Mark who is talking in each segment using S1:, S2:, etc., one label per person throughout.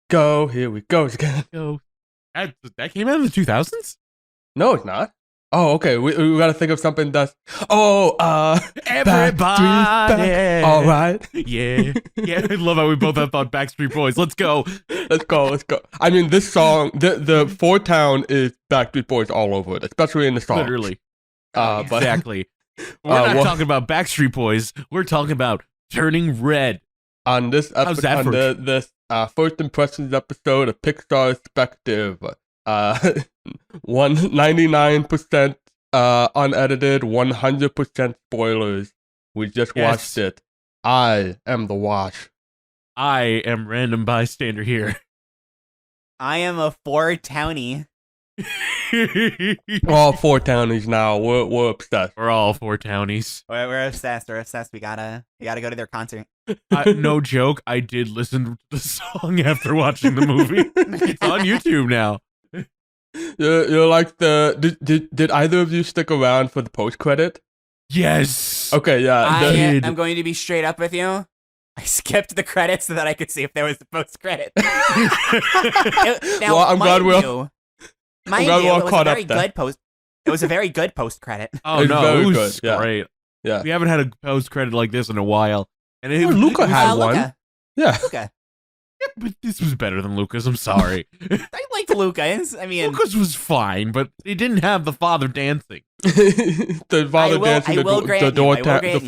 S1: go, here we go again.
S2: Go. That came out in the 2000s?
S1: No, it's not. Oh, okay. We gotta think of something that's.
S2: Everybody.
S1: All right.
S2: Yeah. Yeah. I love how we both have thought Backstreet Boys. Let's go.
S1: Let's go. I mean, this song, the Four Town is Backstreet Boys all over it, especially in the song.
S2: Literally.
S1: But
S2: Exactly. We're not talking about Backstreet Boys. We're talking about Turning Red.
S1: on this
S2: How's that for-
S1: this first impressions episode of Pixarspective, 199% unedited, 100% spoilers. We just watched it. I am the Wash.
S2: I am random bystander here.
S3: I am a four townie.
S1: All four townies now. We're obsessed.
S2: We're all four townies.
S3: We're obsessed. We're obsessed. We gotta go to their concert.
S2: No joke. I did listen to the song after watching the movie. It's on YouTube now.
S1: You're like the. Did either of you stick around for the post credit?
S2: Yes.
S1: Okay, yeah.
S3: I'm going to be straight up with you. I skipped the credits so that I could see if there was the post credit. Now,
S1: Well, I'm glad we're all caught up there.
S3: It was a very good post credit.
S2: Oh
S1: It's
S2: no,
S1: very
S2: it was
S1: good, yeah.
S2: great.
S1: Yeah.
S2: We haven't had a post credit like this in a while. And it,
S1: Luca had one. Yeah.
S3: Luca.
S2: but this was better than Lucas. I'm sorry.
S3: I liked Lucas. I mean,
S2: Lucas was fine, but he didn't have the father dancing.
S1: The father dancing the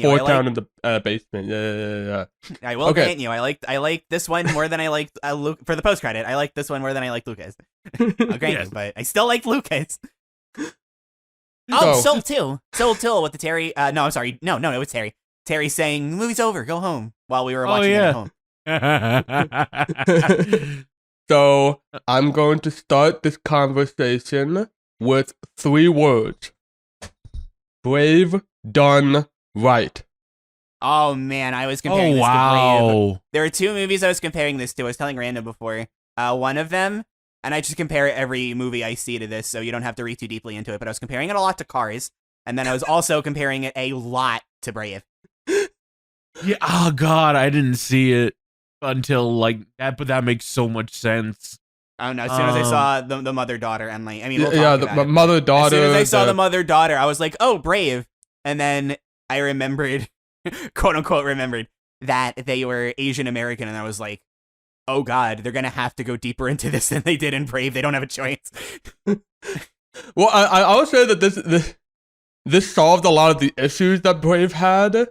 S1: four
S3: you.
S1: town in the basement. Yeah.
S3: I will grant you. I liked this one more than I liked for the post credit. I liked this one more than I liked Lucas. I'll grant you, but I still liked Lucas. Oh, Soul 2 with the Terry. No, I'm sorry. No, it was Terry. Terry saying, "The movie's over. Go home." While we were watching it at home.
S1: So I'm going to start this conversation with 3 words: brave, done, right.
S3: Oh man, I was comparing this to Brave. There were 2 movies I was comparing this to. I was telling Random before. One of them, and I just compare every movie I see to this, so you don't have to read too deeply into it. But I was comparing it a lot to Cars, and then I was also comparing it a lot to Brave.
S2: Yeah. Oh God, I didn't see it until like that, but that makes so much sense.
S3: Oh no! As soon as I saw the mother daughter, and like, I mean, we'll
S1: yeah,
S3: talk about
S1: the
S3: it.
S1: mother daughter.
S3: As soon as I saw the mother daughter, I was like, "Oh, Brave!" And then I remembered, quote unquote, remembered that they were Asian American, and I was like, "Oh God, they're gonna have to go deeper into this than they did in Brave. They don't have a choice."
S1: Well, I would say that this solved a lot of the issues that Brave had,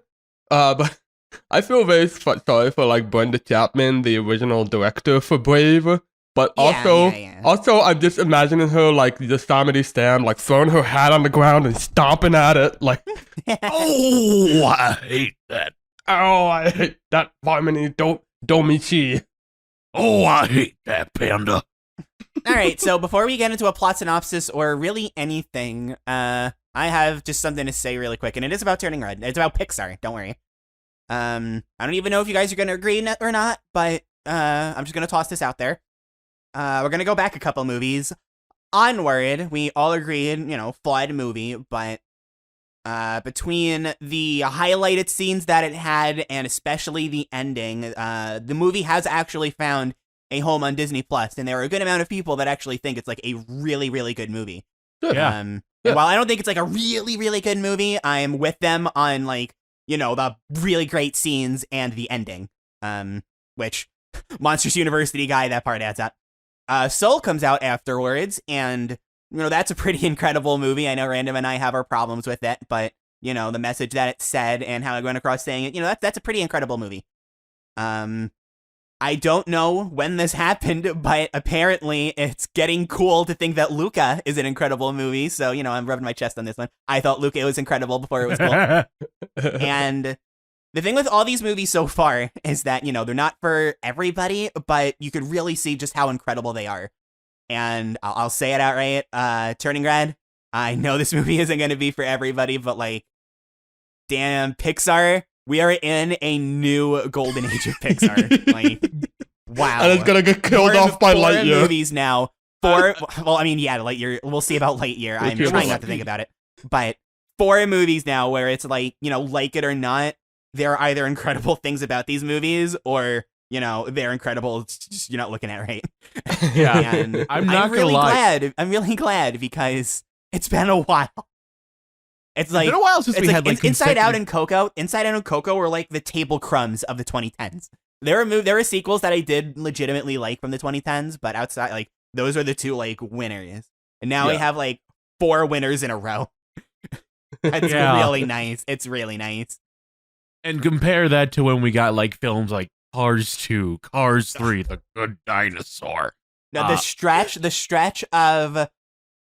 S1: but I feel very sorry for like Brenda Chapman, the original director for Brave. But also, I'm just imagining her like the Yosemite Sam, like throwing her hat on the ground and stomping at it, like,
S2: Oh, I hate that.
S1: oh, I hate that harmony, domichi.
S2: Oh, I hate that panda.
S3: All right, so before we get into a plot synopsis or really anything, I have just something to say really quick, and it is about Turning Red. It's about Pixar. Don't worry. I don't even know if you guys are going to agree or not, but I'm just going to toss this out there. We're going to go back a couple movies. Onward, we all agreed, flawed movie, but between the highlighted scenes that it had and especially the ending, the movie has actually found a home on Disney Plus, and there are a good amount of people that actually think it's like a really, really good movie.
S2: Yeah.
S3: And while I don't think it's like a really, really good movie, I'm with them on like, the really great scenes and the ending. Which Monsters University guy, that part adds up. Soul comes out afterwards, and that's a pretty incredible movie. I know Random and I have our problems with it, but the message that it said and how it went across saying it, that's a pretty incredible movie. I don't know when this happened, but apparently it's getting cool to think that Luca is an incredible movie. So, I'm rubbing my chest on this one. I thought Luca was incredible before it was cool. And the thing with all these movies so far is that, they're not for everybody, but you could really see just how incredible they are. And I'll say it outright. Turning Red, I know this movie isn't going to be for everybody, but like, damn, Pixar, we are in a new golden age of Pixar. Like, wow.
S1: And it's going to get killed off by Lightyear.
S3: 4 movies now. Lightyear. We'll see about Lightyear. I'm trying not to think about it. But 4 movies now where it's like, like it or not, there are either incredible things about these movies or they're incredible. It's just you're not looking at right.
S2: Yeah.
S3: And
S2: I'm not
S3: really
S2: gonna lie.
S3: glad. I'm really glad because it's been a while. It's like
S2: It's been a while since
S3: it's
S2: we
S3: like
S2: had like
S3: Inside Out
S2: consecutive-
S3: and Coco were like the table crumbs of the 2010s. There were sequels that I did legitimately like from the 2010s, but outside, like, those are the two like winners. And now we have like 4 winners in a row. That's really nice. It's really nice.
S2: And compare that to when we got like films like Cars 2, Cars 3, The Good Dinosaur.
S3: Now the stretch of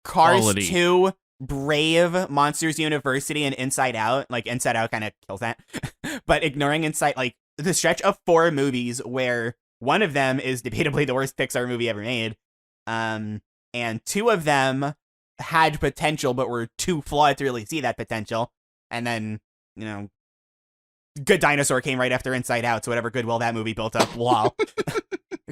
S3: Cars
S2: Quality.
S3: 2, Brave, Monsters University, and Inside Out. Like, Inside Out kind of kills that. But ignoring like the stretch of 4 movies where one of them is debatably the worst Pixar movie ever made, and 2 of them had potential but were too flawed to really see that potential, and then Good Dinosaur came right after Inside Out, so whatever goodwill that movie built up, wow.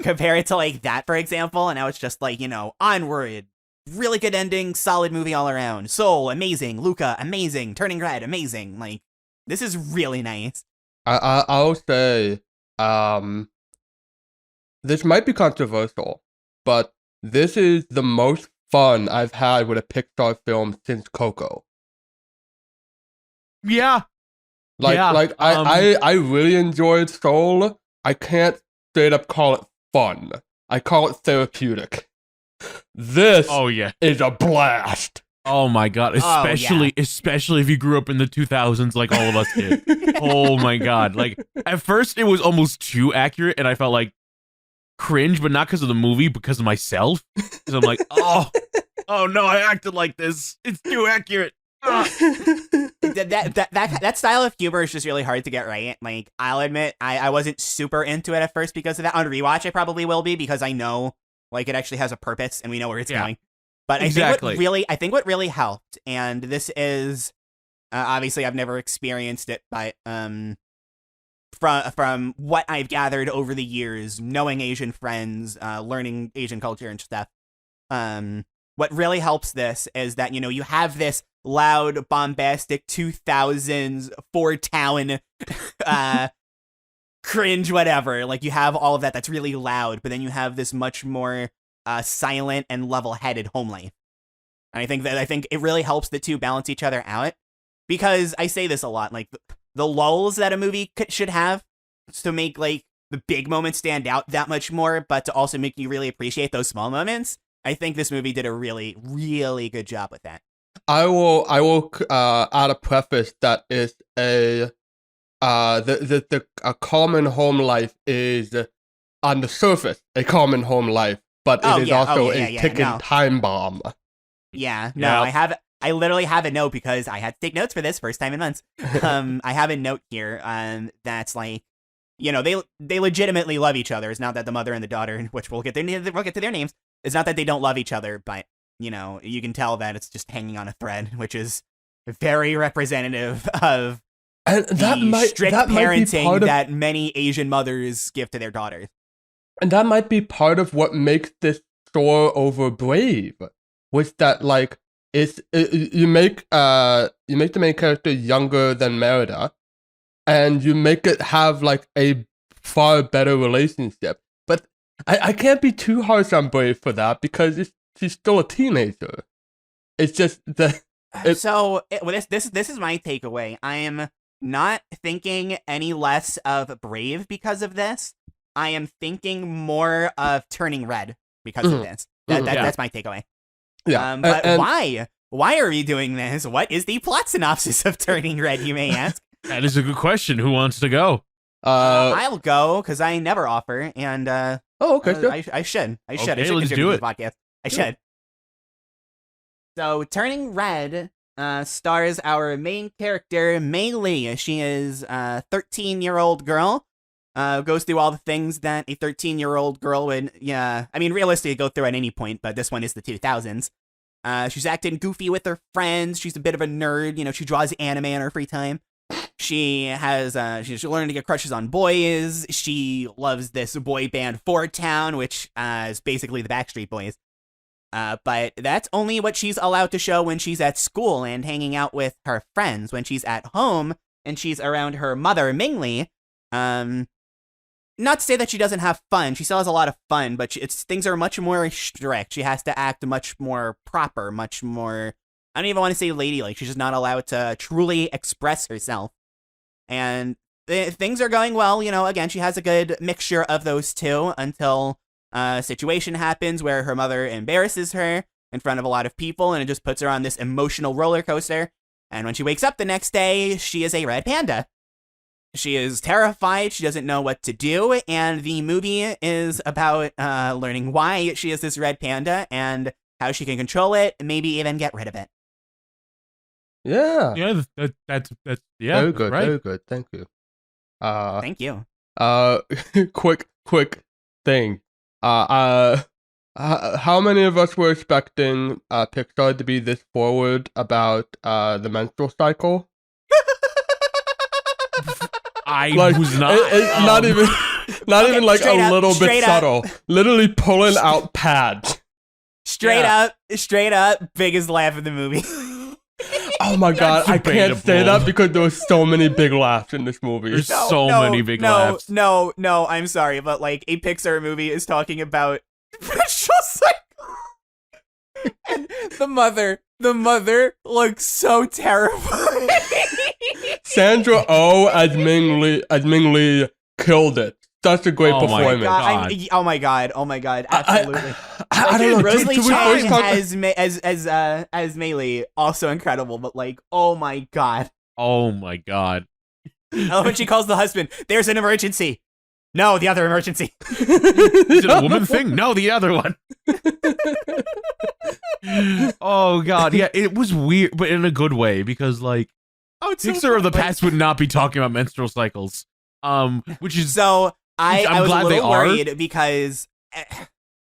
S3: Compare it to like that, for example, and now it's just like, Onward, really good ending, solid movie all around. Soul, amazing. Luca, amazing. Turning Red, amazing. Like, this is really nice.
S1: I'll say, this might be controversial, but this is the most fun I've had with a Pixar film since Coco.
S2: Yeah.
S1: I really enjoyed Soul. I can't straight up call it fun. I call it therapeutic. This is a blast.
S2: Oh my god, especially if you grew up in the 2000s like all of us did. Oh my god. Like, at first it was almost too accurate and I felt like cringe, but not because of the movie, because of myself. Because I'm like, oh no, I acted like this. It's too accurate.
S3: That style of humor is just really hard to get right. Like, I'll admit, I wasn't super into it at first because of that. On rewatch, I probably will be, because I know like it actually has a purpose and we know where it's going. But I think what really helped, and this is obviously I've never experienced it, but from what I've gathered over the years, knowing Asian friends, learning Asian culture and stuff, what really helps this is that you have this loud, bombastic 2000s four-town cringe whatever. Like, you have all of that's really loud, but then you have this much more silent and level-headed home life. And I think it really helps the two balance each other out, because I say this a lot, like the lulls that a movie should have to make like the big moments stand out that much more, but to also make you really appreciate those small moments. I think this movie did a really, really good job with that.
S1: I will add a preface that is a common home life is on the surface a common home life, but it is also a ticking time bomb.
S3: Yeah, no, I literally have a note because I had to take notes for this first time in months. I have a note here that's like, they legitimately love each other. It's not that the mother and the daughter, which we'll get to their names. It's not that they don't love each other, but you can tell that it's just hanging on a thread, which is very representative of strict parenting that many Asian mothers give to their daughters.
S1: And that might be part of what makes this soar over Brave, was that like you make the main character younger than Merida, and you make it have like a far better relationship. But I can't be too harsh on Brave for that, because she's still a teenager. It's just that.
S3: This is my takeaway. I am not thinking any less of Brave because of this. I am thinking more of Turning Red because of this. That's my takeaway.
S1: Yeah.
S3: But why? Why are we doing this? What is the plot synopsis of Turning Red, you may ask?
S2: That is a good question. Who wants to go?
S3: I'll go, because I never offer, and
S1: okay, sure.
S3: I should.
S2: Okay, let's do it.
S3: Podcast. I should. So, Turning Red stars our main character, Mei Li. She is a 13-year-old girl. Goes through all the things that a 13-year-old girl would, realistically go through at any point, but this one is the 2000s. She's acting goofy with her friends. She's a bit of a nerd. She draws anime in her free time. She has, she's learning to get crushes on boys. She loves this boy band, Four Town, which is basically the Backstreet Boys. But that's only what she's allowed to show when she's at school and hanging out with her friends. When she's at home and she's around her mother, Ming Li, not to say that she doesn't have fun. She still has a lot of fun, but things are much more strict. She has to act much more proper, much more. I don't even want to say ladylike. She's just not allowed to truly express herself. And things are going well. Again, she has a good mixture of those two until a situation happens where her mother embarrasses her in front of a lot of people, and it just puts her on this emotional roller coaster. And when she wakes up the next day, she is a red panda. She is terrified. She doesn't know what to do. And the movie is about learning why she is this red panda and how she can control it, and maybe even get rid of it.
S1: Yeah.
S2: Yeah, that's
S1: very good.
S2: Right.
S1: Very good. Thank you.
S3: Thank you.
S1: Quick thing. How many of us were expecting Pixar to be this forward about the menstrual cycle?
S2: I was not.
S1: It's not even like a little bit subtle. Literally pulling out pads.
S3: Straight up, biggest laugh of the movie.
S1: Oh my god, I can't say that because there were so many big laughs in this movie.
S2: There's so many big laughs.
S3: No, I'm sorry, but like a Pixar movie is talking about menstrual cycle. And the mother looks so terrified.
S1: Sandra Oh as Ming Lee killed it. Such a great performance.
S3: Oh my god, absolutely.
S1: I don't know.
S3: Rosalie Chang as Meili, also incredible, but like, oh my god.
S2: Oh my god.
S3: Oh, when she calls the husband, there's an emergency. No, the other emergency.
S2: Is it a woman thing? No, the other one. Oh god, yeah, it was weird, but in a good way, because like, Pixar of the past would not be talking about menstrual cycles. Which is
S3: so. I was a little worried
S2: are.
S3: Because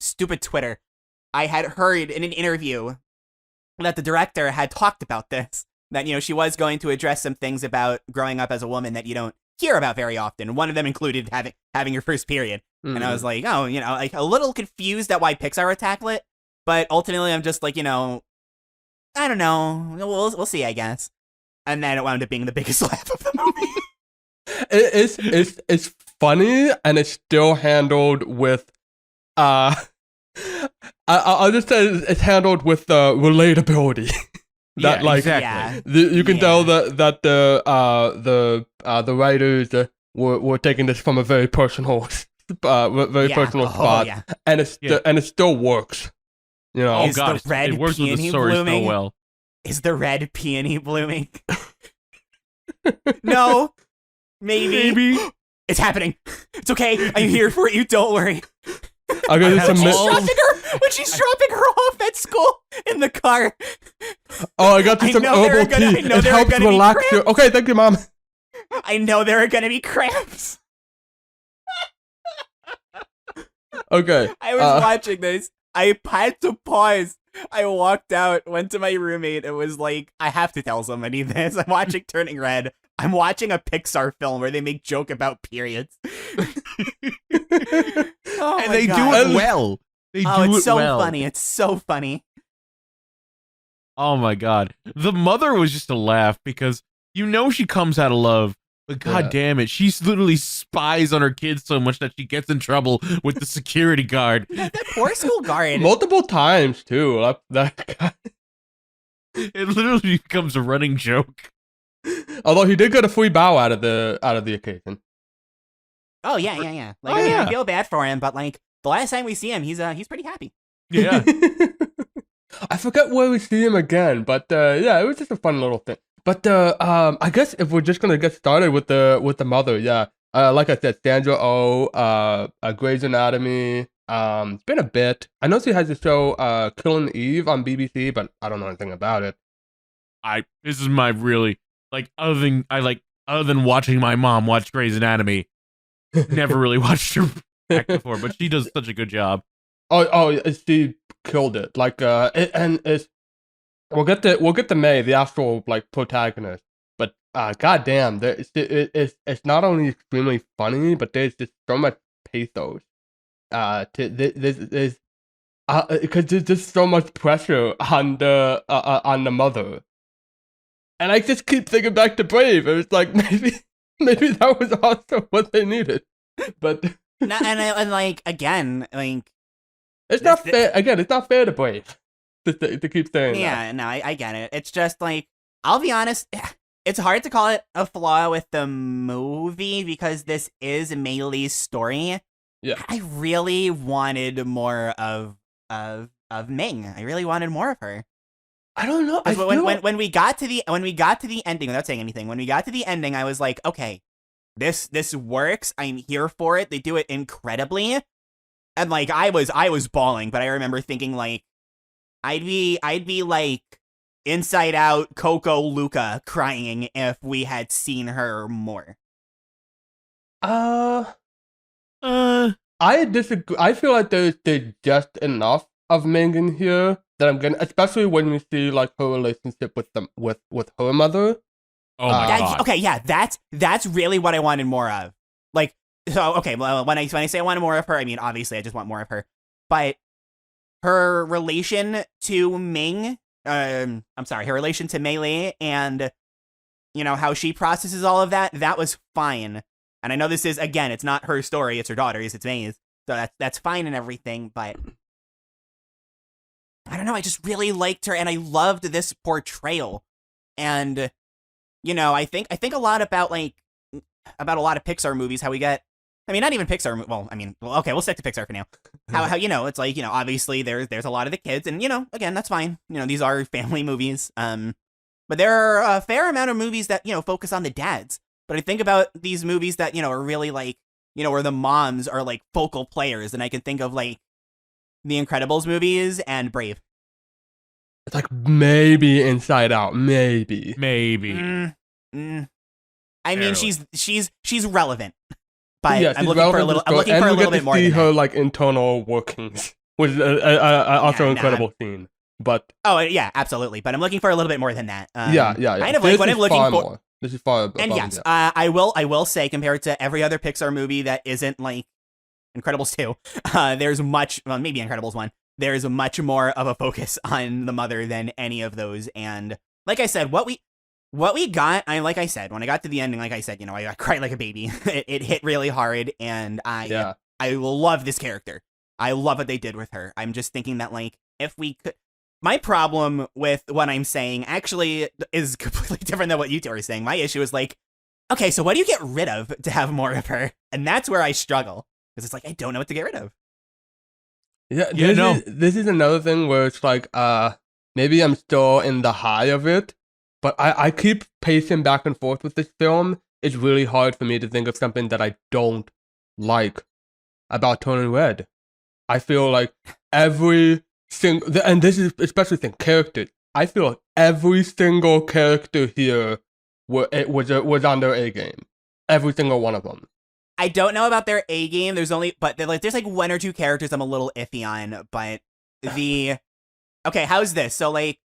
S3: stupid Twitter. I had heard in an interview that the director had talked about this. That, she was going to address some things about growing up as a woman that you don't hear about very often. One of them included having your first period. Mm-hmm. And I was like, like a little confused at why Pixar would tackle it. But ultimately, I'm just like, I don't know. We'll see, I guess. And then it wound up being the biggest laugh of the movie.
S1: It's funny, and it's still handled with I'll just say it's handled with relatability. That
S2: exactly.
S1: You can tell that the writers were taking this from a very personal personal spot, and it still works.
S3: Is
S2: God,
S3: the red
S2: it works with the
S3: peony
S2: story
S3: blooming?
S2: so well.
S3: Is the red peony blooming? No. Maybe. It's happening. It's okay. I'm here for you. Don't worry.
S1: When
S3: she's dropping her off at school in the car.
S1: Oh, I got you some herbal tea. It helps relax you. Okay, thank you, Mom.
S3: I know there are gonna be cramps.
S1: Okay.
S3: I was watching this. I had to pause. I walked out, went to my roommate, and was like, I have to tell somebody this. I'm watching Turning Red. I'm watching a Pixar film where they make joke about periods.
S2: And they do it well.
S3: It's so funny. It's so funny.
S2: Oh my god. The mother was just a laugh because she comes out of love, but god damn it, she literally spies on her kids so much that she gets in trouble with the security guard.
S3: That poor school guard.
S1: Multiple times too. That guy.
S2: It literally becomes a running joke.
S1: Although he did get a free bow out of the occasion.
S3: Oh yeah. I feel bad for him, but like the last time we see him, he's pretty happy.
S2: Yeah.
S1: I forget where we see him again, but it was just a fun little thing. But I guess if we're just gonna get started with the mother, like I said, Sandra Oh, Grey's Anatomy. It's been a bit. I know she has a show, Killing Eve on BBC, but I don't know anything about it.
S2: This is my really other than watching my mom watch Grey's Anatomy, never really watched her act before, but she does such a good job.
S1: Oh, she killed it. We'll get to May, the actual protagonist, but goddamn, it's not only extremely funny, but there's just so much pathos. There's because there's just so much pressure on the mother. And I just keep thinking back to Brave. It was like maybe that was also what they needed. but
S3: and like again, like
S1: it's not fair. Again, it's not fair to Brave to keep saying that.
S3: Yeah, no, I get it. It's just like, I'll be honest, it's hard to call it a flaw with the movie because this is Mei-Li's story.
S1: Yeah.
S3: I really wanted more of Ming. I really wanted more of her.
S1: I don't know.
S3: When we got to the ending, without saying anything, when we got to the ending, I was like, okay, this works. I'm here for it. They do it incredibly. And like I was bawling, but I remember thinking like I'd be like Inside Out Coco Luca crying if we had seen her more.
S1: I disagree. I feel like there's just enough of Megan here that I'm gonna, especially when we see like her relationship with her mother.
S2: Oh my god.
S3: Okay, yeah, that's really what I wanted more of. Like, so okay, well, when I say I wanted more of her, I mean obviously I just want more of her, but her relation to Ming, her relation to Mei-Li, and you know how she processes all of that was fine. And I know this is, again, it's not her story, it's her daughter's, it's Mei's, so that's fine and everything, but I don't know, I just really liked her, and I loved this portrayal. And, you know, I think a lot about a lot of Pixar movies, how we get, I mean, not even Pixar, okay, we'll stick to Pixar for now. How you know, it's like, you know, obviously there's a lot of the kids, and, you know, again, that's fine. You know, these are family movies, but there are a fair amount of movies that, you know, focus on the dads. But I think about these movies that, you know, are really like, you know, where the moms are like focal players, and I can think of like the Incredibles movies and Brave.
S1: It's like maybe Inside Out, maybe.
S3: I mean, she's relevant, but
S1: yeah,
S3: I'm looking for a little bit more.
S1: And we get to see
S3: than
S1: her
S3: that.
S1: like internal workings, which is also an incredible scene. But
S3: yeah, absolutely. But I'm looking for a little bit more than that.
S1: Yeah.
S3: Kind of like what I'm looking for.
S1: More. This is far above.
S3: And yes, I will say, compared to every other Pixar movie that isn't like Incredibles 2, there's much, well, maybe Incredibles 1, there's much more of a focus on the mother than any of those. And like I said, what we got, like I said, when I got to the ending, like I said, you know, I cried like a baby. It hit really hard, and I love this character. I love what they did with her. I'm just thinking that, like, if we could, my problem with what I'm saying actually is completely different than what you two are saying. My issue is like, okay, so what do you get rid of to have more of her? And that's where I struggle, because it's like, I don't know what to get rid of.
S1: This is another thing where it's like, maybe I'm still in the high of it, but I keep pacing back and forth with this film. It's really hard for me to think of something that I don't like about Turning Red. I feel like every single, and this is especially characters. I feel like every single character here was on their A game. Every single one of them.
S3: I don't know about their A game. There's like one or two characters I'm a little iffy on, but okay, how's this? So like,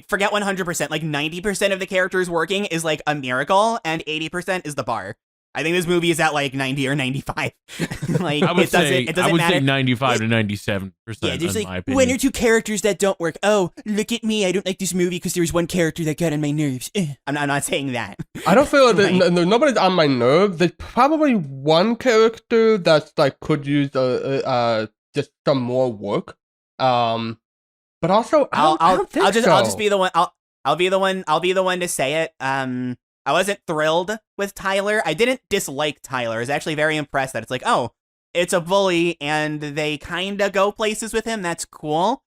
S3: forget 100%. Like 90% of the characters working is like a miracle, and 80% is the bar. I think this movie is at like 90 or 95. Like
S2: I would say 95 to 97%.
S3: Yeah, there's like
S2: my opinion.
S3: one or two characters that don't work. Oh, look at me! I don't like this movie because there was one character that got on my nerves. I'm not saying that.
S1: I don't feel like nobody's on my nerves. There's probably one character that's like could use just some more work. But also I'll just be the one. I'll be the one to say it. I wasn't thrilled with Tyler. I didn't dislike Tyler. I was actually very impressed that it's like, oh, it's a bully and they kind of go places with him. That's cool.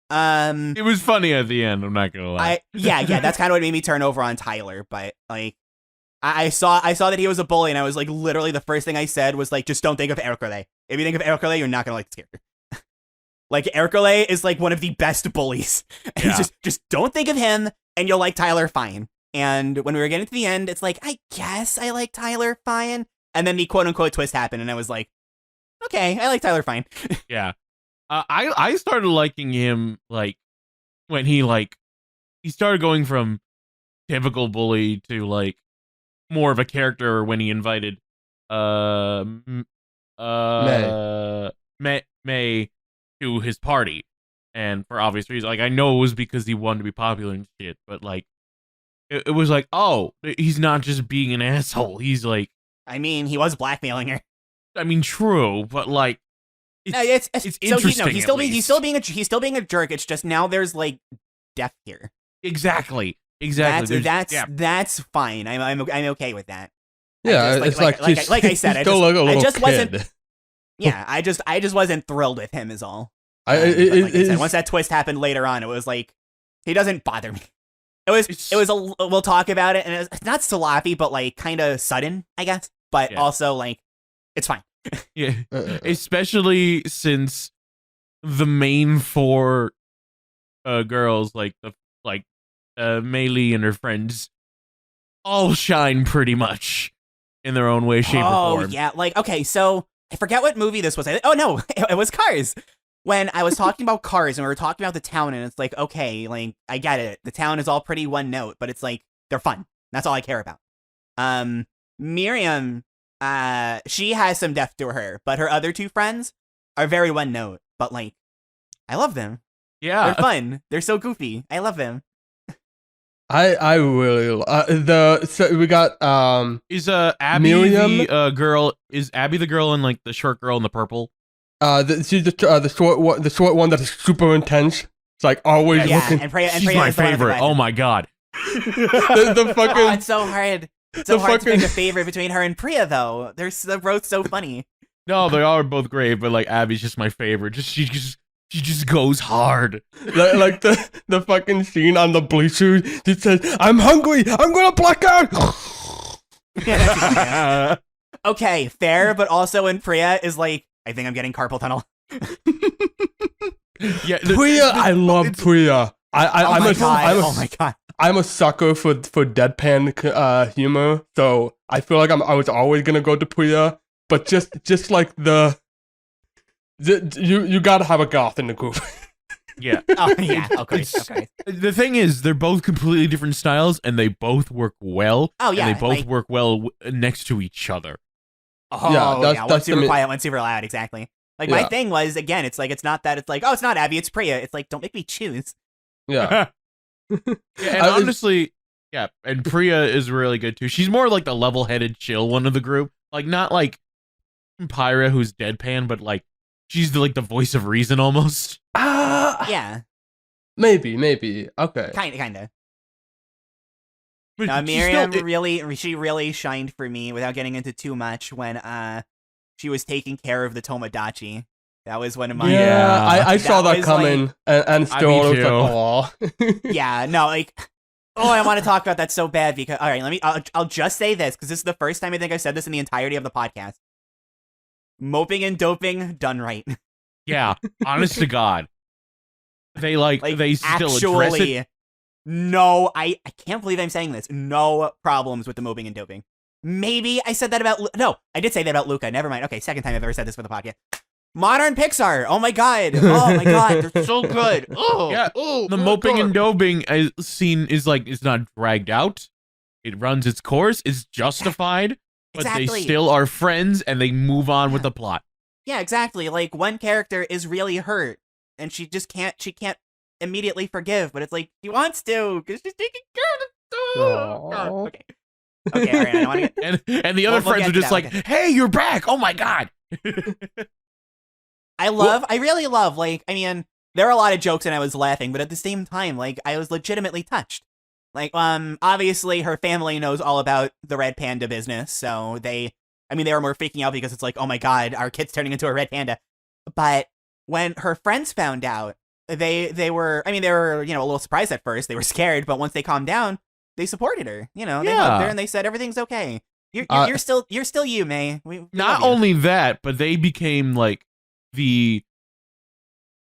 S2: It was funny at the end. I'm not gonna lie.
S3: Yeah. That's kind of what made me turn over on Tyler. But like, I saw that he was a bully, and I was like, literally the first thing I said was like, just don't think of Ercole. If you think of Ercole, you're not gonna like this character. Like Ercole is like one of the best bullies. And
S2: Yeah.
S3: just don't think of him, and you'll like Tyler fine. And when we were getting to the end, it's like, I guess I like Tyler fine. And then the quote-unquote twist happened, and I was like, okay, I like Tyler fine.
S2: Yeah. I started liking him, like, when he started going from typical bully to, like, more of a character when he invited, May to his party. And for obvious reasons, like, I know it was because he wanted to be popular and shit, but, like, it was like, oh, he's not just being an asshole. He's like,
S3: I mean, he was blackmailing her.
S2: I mean, true, but like,
S3: it's
S2: so
S3: he's
S2: interesting.
S3: still being a jerk. It's just now there's like depth here.
S2: Exactly.
S3: That's fine. I'm okay with that.
S1: Yeah, like I said, I just wasn't.
S3: Yeah, I just wasn't thrilled with him. Is all.
S1: Like I
S3: said, once that twist happened later on, it was like he doesn't bother me. We'll talk about it, and it's not sloppy, but like kind of sudden, I guess. But also like it's fine.
S2: Yeah, especially since the main four girls, like Meili and her friends, all shine pretty much in their own way, shape, or form.
S3: Oh yeah, like okay, so I forget what movie this was. Oh no, it was Cars. When I was talking about Cars and we were talking about the town, and it's like, okay, like I get it. The town is all pretty one note, but it's like they're fun. That's all I care about. Miriam, she has some depth to her, but her other two friends are very one note. But like, I love them.
S2: Yeah,
S3: they're fun. They're so goofy. I love them.
S1: I really so we got
S2: is Abby
S1: Miriam?
S2: The girl? Is Abby the girl and like the short girl in the purple?
S1: She's the short one that is super intense. It's like always looking.
S3: And Priya,
S2: she's my favorite. Oh my god.
S1: the fucking.
S3: Oh, it's so hard. It's so hard to pick a favorite between her and Priya, though. They're both so funny.
S2: No, they are both great, but like Abby's just my favorite. She just goes hard.
S1: Like the fucking scene on the bleachers. She says, "I'm hungry. I'm gonna black out."
S3: Okay, fair, but also in Priya is like, I think I'm getting carpal tunnel.
S2: Yeah,
S1: Priya, I love Priya.
S3: Oh my god.
S1: I'm a sucker for deadpan humor, so I feel like I was always gonna go to Priya, but just like you gotta have a goth in the group.
S2: Yeah.
S3: Oh yeah. Okay.
S2: The thing is, they're both completely different styles, and they both work well.
S3: Oh yeah.
S2: And they both work well next to each other.
S3: Oh yeah. One's super quiet, one's super loud. Exactly. Like my thing was, again, it's like it's not that. It's like, oh, it's not Abby, it's Priya. It's like, don't make me choose.
S1: Yeah.
S2: And honestly, yeah, and Priya is really good too. She's more like the level-headed, chill one of the group. Like not like Pyra, who's deadpan, but like she's the voice of reason almost.
S3: Yeah.
S1: Maybe. Okay.
S3: Kinda.
S2: But
S3: No, Miriam really shined for me without getting into too much when she was taking care of the Tomodachi. That was one of my
S1: I saw that coming and still was like, aw.
S3: Yeah, no, like I want to talk about that so bad because all right, I'll just say this because this is the first time I think I've said this in the entirety of the podcast. Moping and doping done right.
S2: Yeah, honest to God. They they still address it.
S3: No, I can't believe I'm saying this. No problems with the moping and doping. Maybe I said that about... No, I did say that about Luca. Never mind. Okay, second time I've ever said this for the podcast. Modern Pixar. Oh my god. They're so good. Oh,
S2: yeah. The moping and doping scene is not dragged out. It runs its course. It's justified. But
S3: exactly.
S2: They still are friends and they move on with the plot.
S3: Yeah, exactly. Like one character is really hurt and she can't immediately forgive, but it's like she wants to because she's taking care of the Okay. Okay, all right. I don't want to get...
S2: and the other friends are just like, "Hey, you're back! Oh my god!"
S3: I really love. Like, I mean, there are a lot of jokes and I was laughing, but at the same time, like, I was legitimately touched. Like, obviously her family knows all about the red panda business, so they were more freaking out because it's like, oh my god, our kid's turning into a red panda. But when her friends found out, they were, a little surprised at first. They were scared, but once they calmed down, they supported her. They hugged her and they said everything's okay. You're still you, May. We
S2: not only that, but they became like the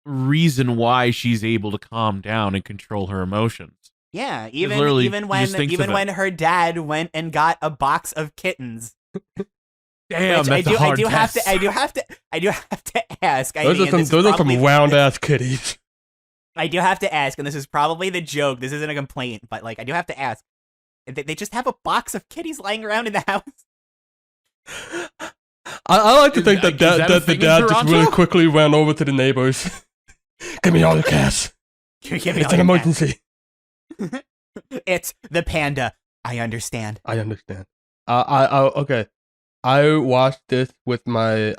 S2: reason why she's able to calm down and control her emotions.
S3: Yeah, even when her dad went and got a box of kittens.
S2: Damn, that's a hard test.
S3: I do have to ask.
S1: Those are some round ass kitties.
S3: I do have to ask, and this is probably the joke. This isn't a complaint, but like I do have to ask. They just have a box of kitties lying around in the house.
S1: I like to think that the dad just really quickly ran over to the neighbors. Give me all the cash. It's an emergency.
S3: It's the panda. I understand.
S1: Okay. I watched this with my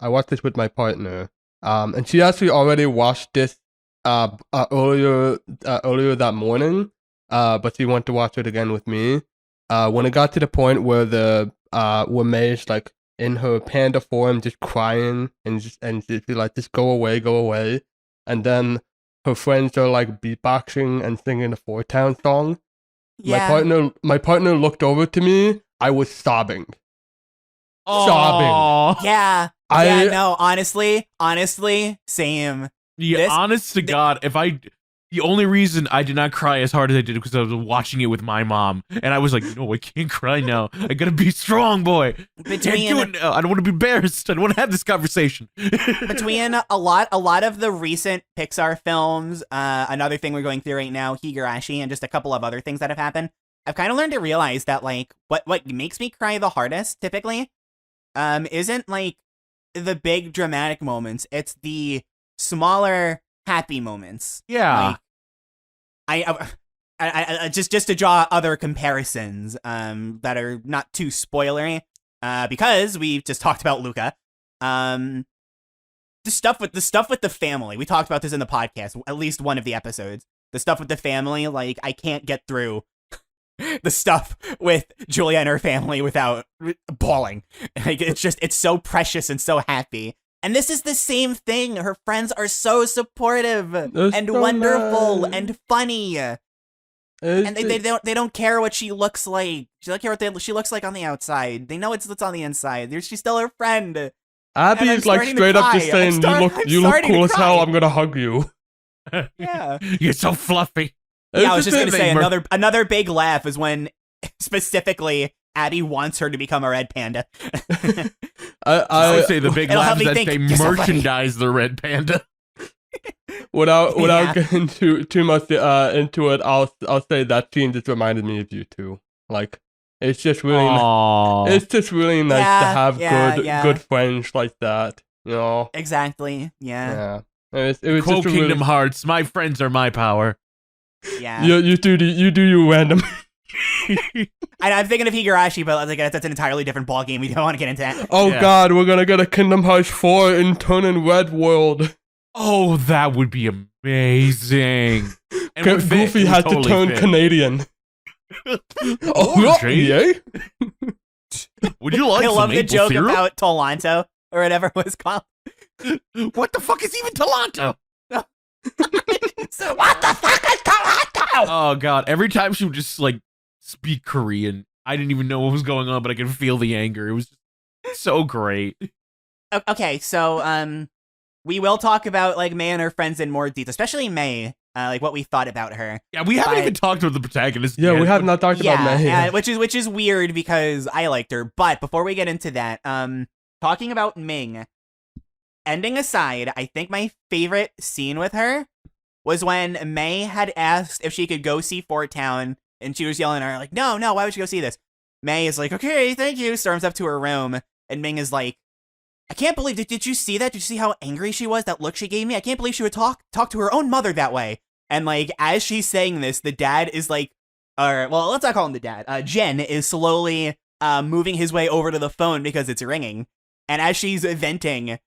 S1: partner. And she actually already watched this earlier that morning. But she wanted to watch it again with me. When it got to the point where where May's like in her panda form, just crying and she's like, just go away. And then her friends are like beatboxing and singing the Four Town song.
S3: Yeah.
S1: My partner looked over to me. I was sobbing.
S2: Sobbing.
S3: Yeah. No, honestly, same.
S2: Yeah, honest to God, the only reason I did not cry as hard as I did because I was watching it with my mom, and I was like, no, I can't cry now. I gotta be strong, boy. I can't do it now. I don't want to be embarrassed. I don't want to have this conversation.
S3: Between a lot of the recent Pixar films, another thing we're going through right now, Higurashi, and just a couple of other things that have happened, I've kind of learned to realize that like what makes me cry the hardest typically, isn't like the big dramatic moments. It's the smaller happy moments.
S2: Yeah.
S3: Like, I just to draw other comparisons that are not too spoilery, because we've just talked about Luca. The stuff with the family. We talked about this in the podcast, at least one of the episodes. The stuff with the family, like I can't get through the stuff with Julia and her family without bawling. Like it's so precious and so happy. And this is the same thing. Her friends are so supportive and so wonderful and funny. And they don't care what she looks like. She don't care what she looks like on the outside. They know it's what's on the inside. She's still her friend.
S1: Abby's like straight up just saying, "You look cool as hell. I'm gonna hug you."
S3: Yeah,
S2: you're so fluffy.
S3: Yeah, I was just gonna say another big laugh is when specifically Abby wants her to become a red panda.
S2: I would say the big laugh is that they merchandise the red panda.
S1: Without getting too much into it, I'll say that scene just reminded me of you too. Like it's just really nice to have good friends like that. You know.
S3: Exactly. Yeah.
S1: It was
S2: Quote
S1: just
S2: Kingdom Hearts. My friends are my power.
S3: Yeah.
S1: You do you random.
S3: I'm thinking of Higurashi, but like that's an entirely different ballgame. We don't want to get into that.
S1: Oh God, we're gonna get a Kingdom Hearts 4 in Turning Red world.
S2: Oh, that would be amazing. And
S1: Goofy has to turn Canadian.
S2: Yeah. Would you like?
S3: I love the joke
S2: syrup?
S3: about Toronto or whatever it was called.
S2: What the fuck is even Toronto?
S3: What the fuck is Toronto?
S2: Oh God! Every time she would just like speak Korean, I didn't even know what was going on, but I could feel the anger. It was just so great.
S3: Okay, so we will talk about like May and her friends in more detail, especially May. Like what we thought about her.
S2: Yeah, we haven't even talked about the protagonist.
S1: Yeah, we have not talked about May.
S3: Which is weird because I liked her. But before we get into that, talking about Ming, ending aside, I think my favorite scene with her was when May had asked if she could go see Fort Town, and she was yelling at her like, "No, why would you go see this?" May is like, "Okay, thank you." Storms up to her room, and Ming is like, "I can't believe did you see that? Did you see how angry she was? That look she gave me? I can't believe she would talk to her own mother that way." And like as she's saying this, the dad is like, well, let's not call him the dad. Jen is slowly moving his way over to the phone because it's ringing, and as she's venting,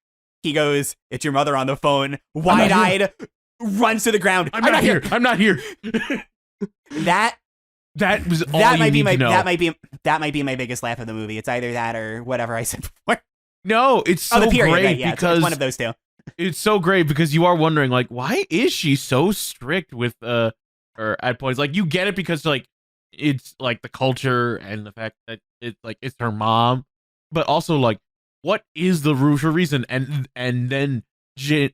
S3: he goes, "It's your mother on the phone." Wide-eyed, runs to the ground.
S2: I'm not here. I'm not here.
S3: That
S2: was all that might be my know.
S3: that might be my biggest laugh of the movie. It's either that or whatever I said before.
S2: No, it's so great right? Yeah, because
S3: it's one of those two.
S2: It's so great because you are wondering like, why is she so strict with or at points like you get it because like it's like the culture and the fact that it's her mom, but also like what is the reason? And then Jin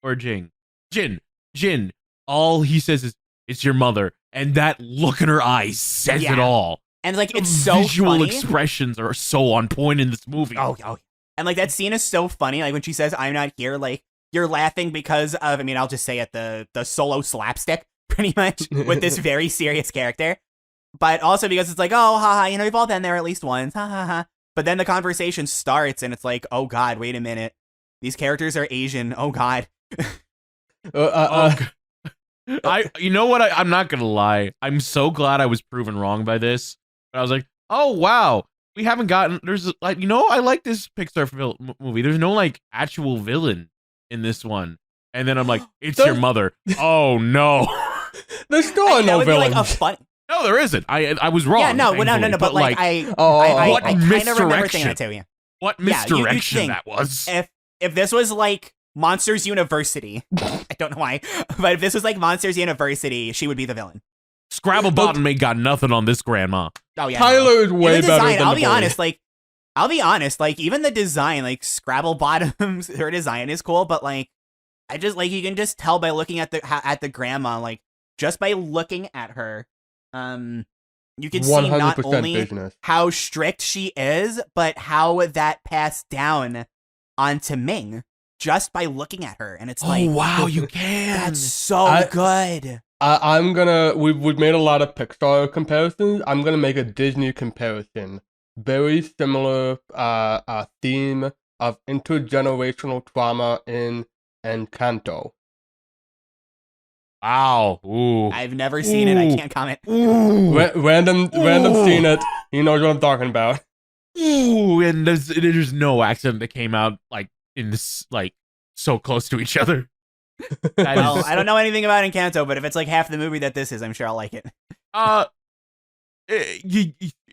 S2: or Jing Jin. All he says is, "It's your mother," and that look in her eyes says it all.
S3: And like it's so
S2: visual
S3: funny.
S2: Expressions are so on point in this movie.
S3: Oh. And like that scene is so funny. Like when she says, "I'm not here," like you're laughing because of, I mean, I'll just say it, the solo slapstick pretty much with this very serious character. But also because it's like, oh, haha, we've all been there at least once. Ha ha ha. But then the conversation starts and it's like, oh God, wait a minute. These characters are Asian. Oh God.
S2: You know what? I'm not gonna lie. I'm so glad I was proven wrong by this. But I was like, oh wow, we haven't gotten. There's like I like this Pixar movie. There's no like actual villain in this one, and then I'm like, it's your mother. Oh no,
S1: there's still no villain.
S2: No, there isn't. I was wrong.
S3: Yeah, no, but like I kind of remember thinking that too. Yeah.
S2: What misdirection that was.
S3: If this was like Monsters University, I don't know why, but if this was like Monsters University, she would be the villain.
S2: Scrabble ain't got nothing on this grandma.
S3: Oh yeah,
S1: Tyler is way better than
S3: I'll be honest. Like even the design, like Scrabble Bottom's, her design is cool, but like I just like you can just tell by looking at the grandma, like just by looking at her, you can see not only business. How strict she is, but how that passed down onto Ming just by looking at her, and it's like,
S2: wow, you can.
S3: That's so good.
S1: I'm gonna. We've made a lot of Pixar comparisons. I'm gonna make a Disney comparison. Very similar theme of intergenerational trauma in Encanto.
S2: Wow. Ooh.
S3: I've never seen it. I can't comment.
S1: Random seen it. He knows what I'm talking about.
S2: Ooh, and there's no accident that came out like in this like so close to each other.
S3: Well, I don't know anything about Encanto, but if it's like half the movie that this is, I'm sure I'll like it.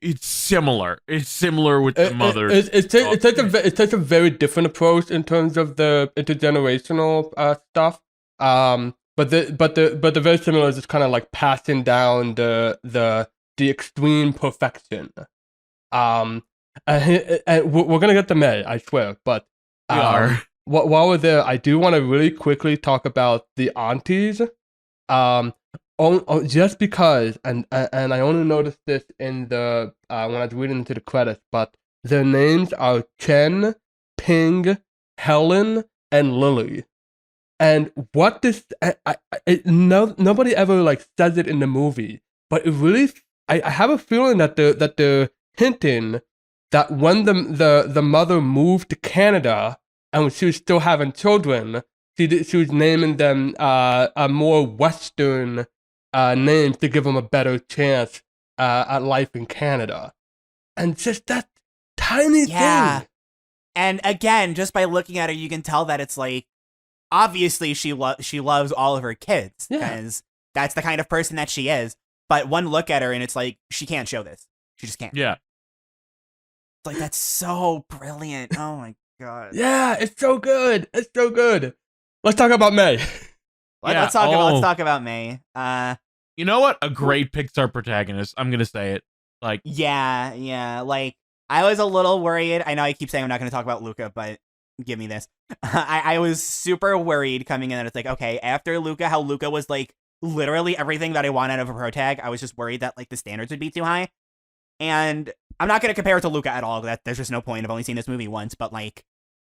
S2: It's similar. It's similar with the mother.
S1: It takes a very different approach in terms of the intergenerational stuff. But the very similar is just kind of like passing down the extreme perfection. And we're gonna get to May, I swear. But
S2: we are.
S1: While we're there, I do want to really quickly talk about the aunties. Just because, and I only noticed this in the when I was reading into the credits, but their names are Chen, Ping, Helen, and Lily. And what this, nobody ever like says it in the movie, but it really, I have a feeling that they're hinting that when the mother moved to Canada and when she was still having children, she was naming them a more Western names to give them a better chance at life in Canada. And just that tiny thing.
S3: And again, just by looking at her, you can tell that it's like, obviously she loves all of her kids because that's the kind of person that she is. But one look at her and it's like, she can't show this. She just can't.
S2: Yeah.
S3: It's like, that's so brilliant. Oh my God.
S1: Yeah, it's so good. It's so good. Let's talk about May.
S3: Let's talk about May.
S2: You know what? A great Pixar protagonist. I'm gonna say it. Like,
S3: yeah. Like, I was a little worried. I know I keep saying I'm not going to talk about Luca, but give me this. I was super worried coming in that it's like, okay, after Luca, how Luca was like literally everything that I want out of a protag. I was just worried that like the standards would be too high. And I'm not going to compare it to Luca at all. That there's just no point. I've only seen this movie once, but like,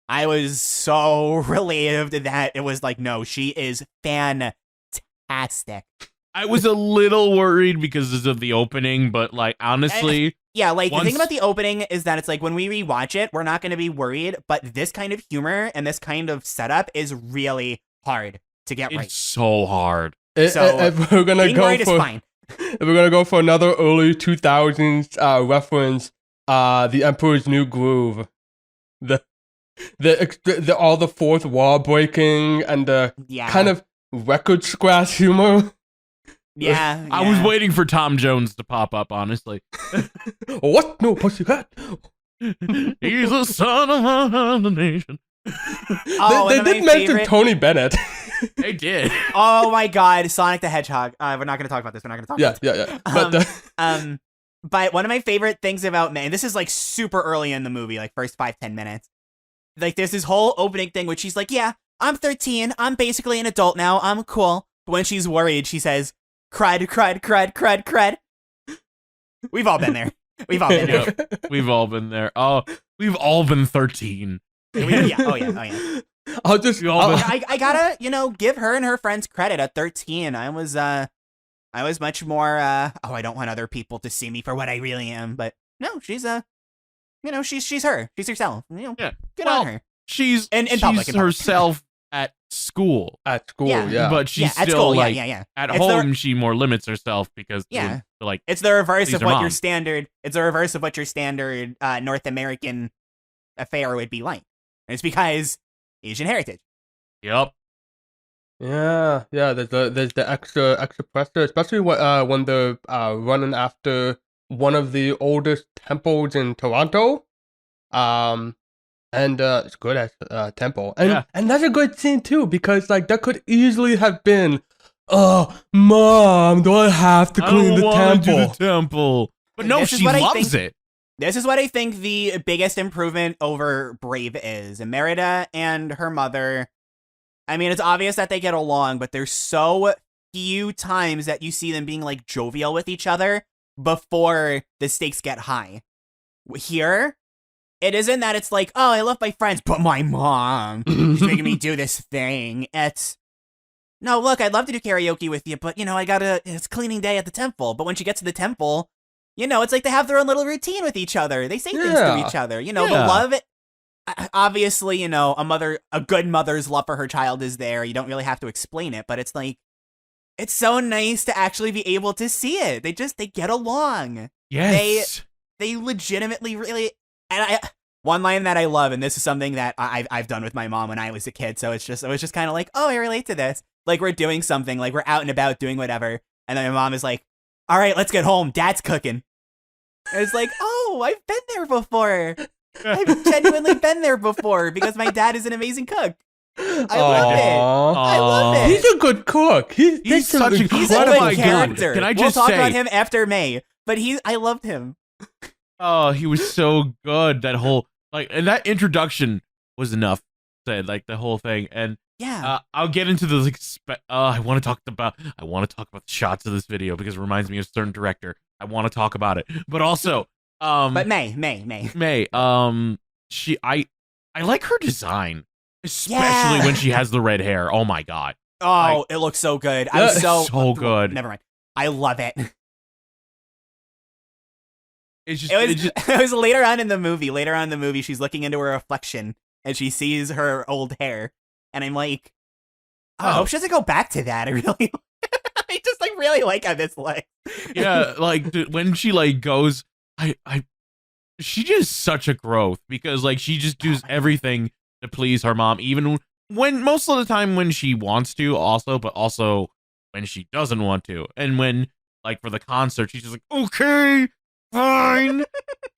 S3: I was so relieved that it was like, no, she is fantastic.
S2: I was a little worried because of the opening, but like, honestly.
S3: Yeah, like, the thing about the opening is that it's like, when we rewatch it, we're not going to be worried, but this kind of humor and this kind of setup is really hard to get right.
S2: It's so hard.
S3: So,
S1: if we're going to go for,
S3: fine.
S1: If we're going to go for another early 2000s reference, The Emperor's New Groove. All the fourth wall breaking and the kind of record scratch humor.
S3: Yeah.
S2: I was waiting for Tom Jones to pop up, honestly.
S1: What? No, pussycat.
S2: He's a son of a nation.
S1: They did mention Tony Bennett.
S2: They did.
S3: Oh my God, Sonic the Hedgehog. We're not going to talk about this.
S1: Yeah.
S3: But one of my favorite things about May, and this is like super early in the movie, like first 5-10 minutes. Like, there's this whole opening thing which she's like, yeah, I'm 13. I'm basically an adult now. I'm cool. But when she's worried, she says, crud. We've all been there. We've all been there.
S2: Oh, we've all been 13.
S3: Oh yeah. I gotta, give her and her friends credit. At 13, I was much more, I don't want other people to see me for what I really am. But no, she's she's her. She's herself.
S2: Good
S3: on her.
S2: She's
S3: in public.
S2: herself at school.
S1: At school,
S3: Yeah.
S1: yeah.
S2: But she's
S3: at
S2: still
S3: school,
S2: like
S3: yeah.
S2: at
S3: It's
S2: home. She more limits herself because like
S3: It's the reverse
S2: please
S3: of
S2: her
S3: what
S2: mom.
S3: your standard. It's the reverse of what your standard North American affair would be like. And it's because Asian heritage.
S2: yep.
S1: Yeah. There's the extra pressure, especially when they're running after one of the oldest temples in Toronto. And it's good as temple, and that's a good scene too, because like that could easily have been, oh, mom, do I have to clean the temple?
S2: Do the temple, but no, she loves it.
S3: This is what I think the biggest improvement over Brave is. And Merida and her mother, I mean, it's obvious that they get along, but there's so few times that you see them being like jovial with each other before the stakes get high. Here, it isn't that it's like, oh, I love my friends, but my mom, she's making me do this thing. It's, no, look, I'd love to do karaoke with you, but, it's cleaning day at the temple. But when she gets to the temple, it's like they have their own little routine with each other. They say things to each other. The love, obviously, a good mother's love for her child is there. You don't really have to explain it, but it's like, it's so nice to actually be able to see it. They get along.
S2: Yes.
S3: They legitimately really... And one line that I love, and this is something that I've done with my mom when I was a kid, so it was just kind of like, oh, I relate to this. Like, we're doing something, like, we're out and about doing whatever, and then my mom is like, all right, let's get home, Dad's cooking. And it's like, oh, I've been there before. I've genuinely been there before, because my dad is an amazing cook. I love it. I love it.
S1: He's a good cook. He's
S2: such a
S3: He's a
S2: Oh
S3: good
S2: my God.
S3: character.
S2: Can I just
S3: we'll talk
S2: say-
S3: about him after May, but I loved him.
S2: Oh, he was so good. That whole and that introduction was enough. Said like the whole thing, and
S3: Yeah.
S2: I'll get into the I want to talk about the shots of this video because it reminds me of a certain director. I want to talk about it, but also
S3: But May.
S2: I like her design, especially when she has the red hair. Oh my God.
S3: Oh, it looks so good. I was
S2: so good.
S3: Never mind. I love it.
S2: It's just,
S3: It was later on in the movie. She's looking into her reflection and she sees her old hair, and I'm like, I hope she doesn't go back to that. I really, I just like really like how this looks.
S2: Yeah, like when she like goes, she just such a growth because like she just does everything to please her mom, even when most of the time when she wants to, but also when she doesn't want to, and when like for the concert, she's just like, okay, fine.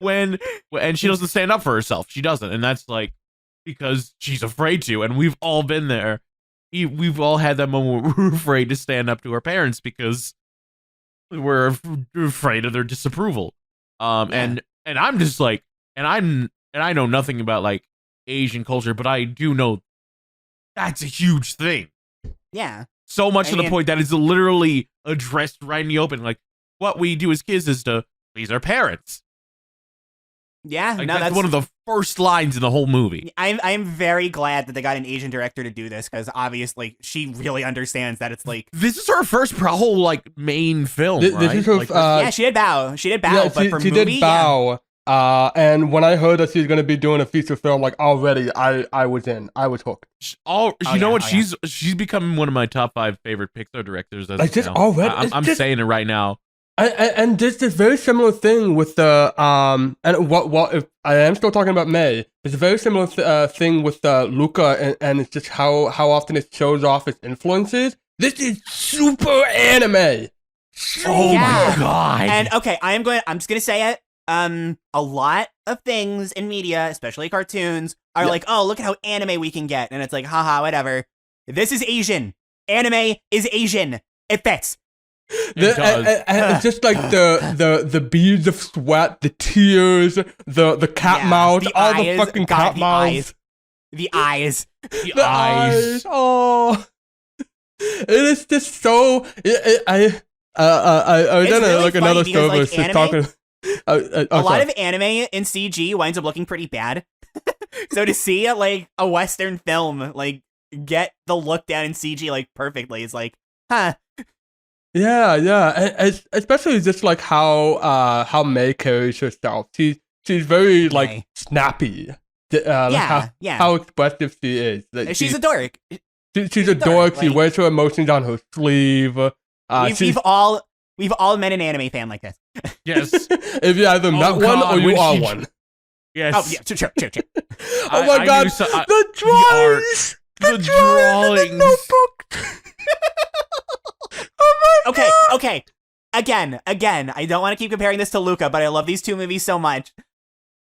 S2: and she doesn't stand up for herself. She doesn't, and that's like because she's afraid to. And we've all been there. We've all had that moment where we're afraid to stand up to our parents because we're afraid of their disapproval. And I'm just like, and I know nothing about like Asian culture, but I do know that's a huge thing.
S3: Yeah.
S2: So much to the point that it's literally addressed right in the open. Like, what we do as kids is to please our parents.
S3: Yeah,
S2: like,
S3: no,
S2: that's one of the first lines in the whole movie.
S3: I'm very glad that they got an Asian director to do this because obviously she really understands that it's like
S2: this is her first whole like main film. Right?
S1: This is her,
S2: like,
S3: yeah, she did Bow.
S1: Yeah,
S3: but for
S1: she
S3: movie,
S1: did Bow. Yeah. And when I heard that she's gonna be doing a feature film, like already, I was in. I was hooked.
S2: She's becoming one of my top 5 favorite Pixar directors. As
S1: like just
S2: now.
S1: already,
S2: I'm saying it right now.
S1: And there's this very similar thing with the and what if I am still talking about May? There's a very similar thing with Luca, and it's just how often it shows off its influences. This is super anime.
S2: Oh my God!
S3: And okay, I'm just gonna say it. A lot of things in media, especially cartoons, are like, oh, look at how anime we can get, and it's like, haha, whatever. This is Asian. Anime is Asian. It fits.
S1: And just like the beads of sweat, the tears, the cat mouths, all the fucking cat mouths.
S3: The eyes.
S2: The eyes.
S1: Oh, it is just so. I done
S3: really
S1: like another
S3: because,
S1: service
S3: like,
S1: just talking.
S3: A lot of anime in CG winds up looking pretty bad. So to see like a Western film like get the look down in CG like perfectly is like, huh.
S1: Yeah, especially just like how May carries herself. She's very like
S3: May.
S1: snappy.
S3: Yeah.
S1: How expressive she is.
S3: She's a dork.
S1: She's a dork. She wears her emotions on her sleeve.
S3: We've all met an anime fan like this.
S2: Yes.
S1: If you either met one or you are one.
S2: Yes.
S3: Oh, yeah, true.
S1: Oh my god, the drawings!
S2: The drawings!
S1: The notebook! Oh my god!
S3: Okay. Again, I don't want to keep comparing this to Luca, but I love these two movies so much.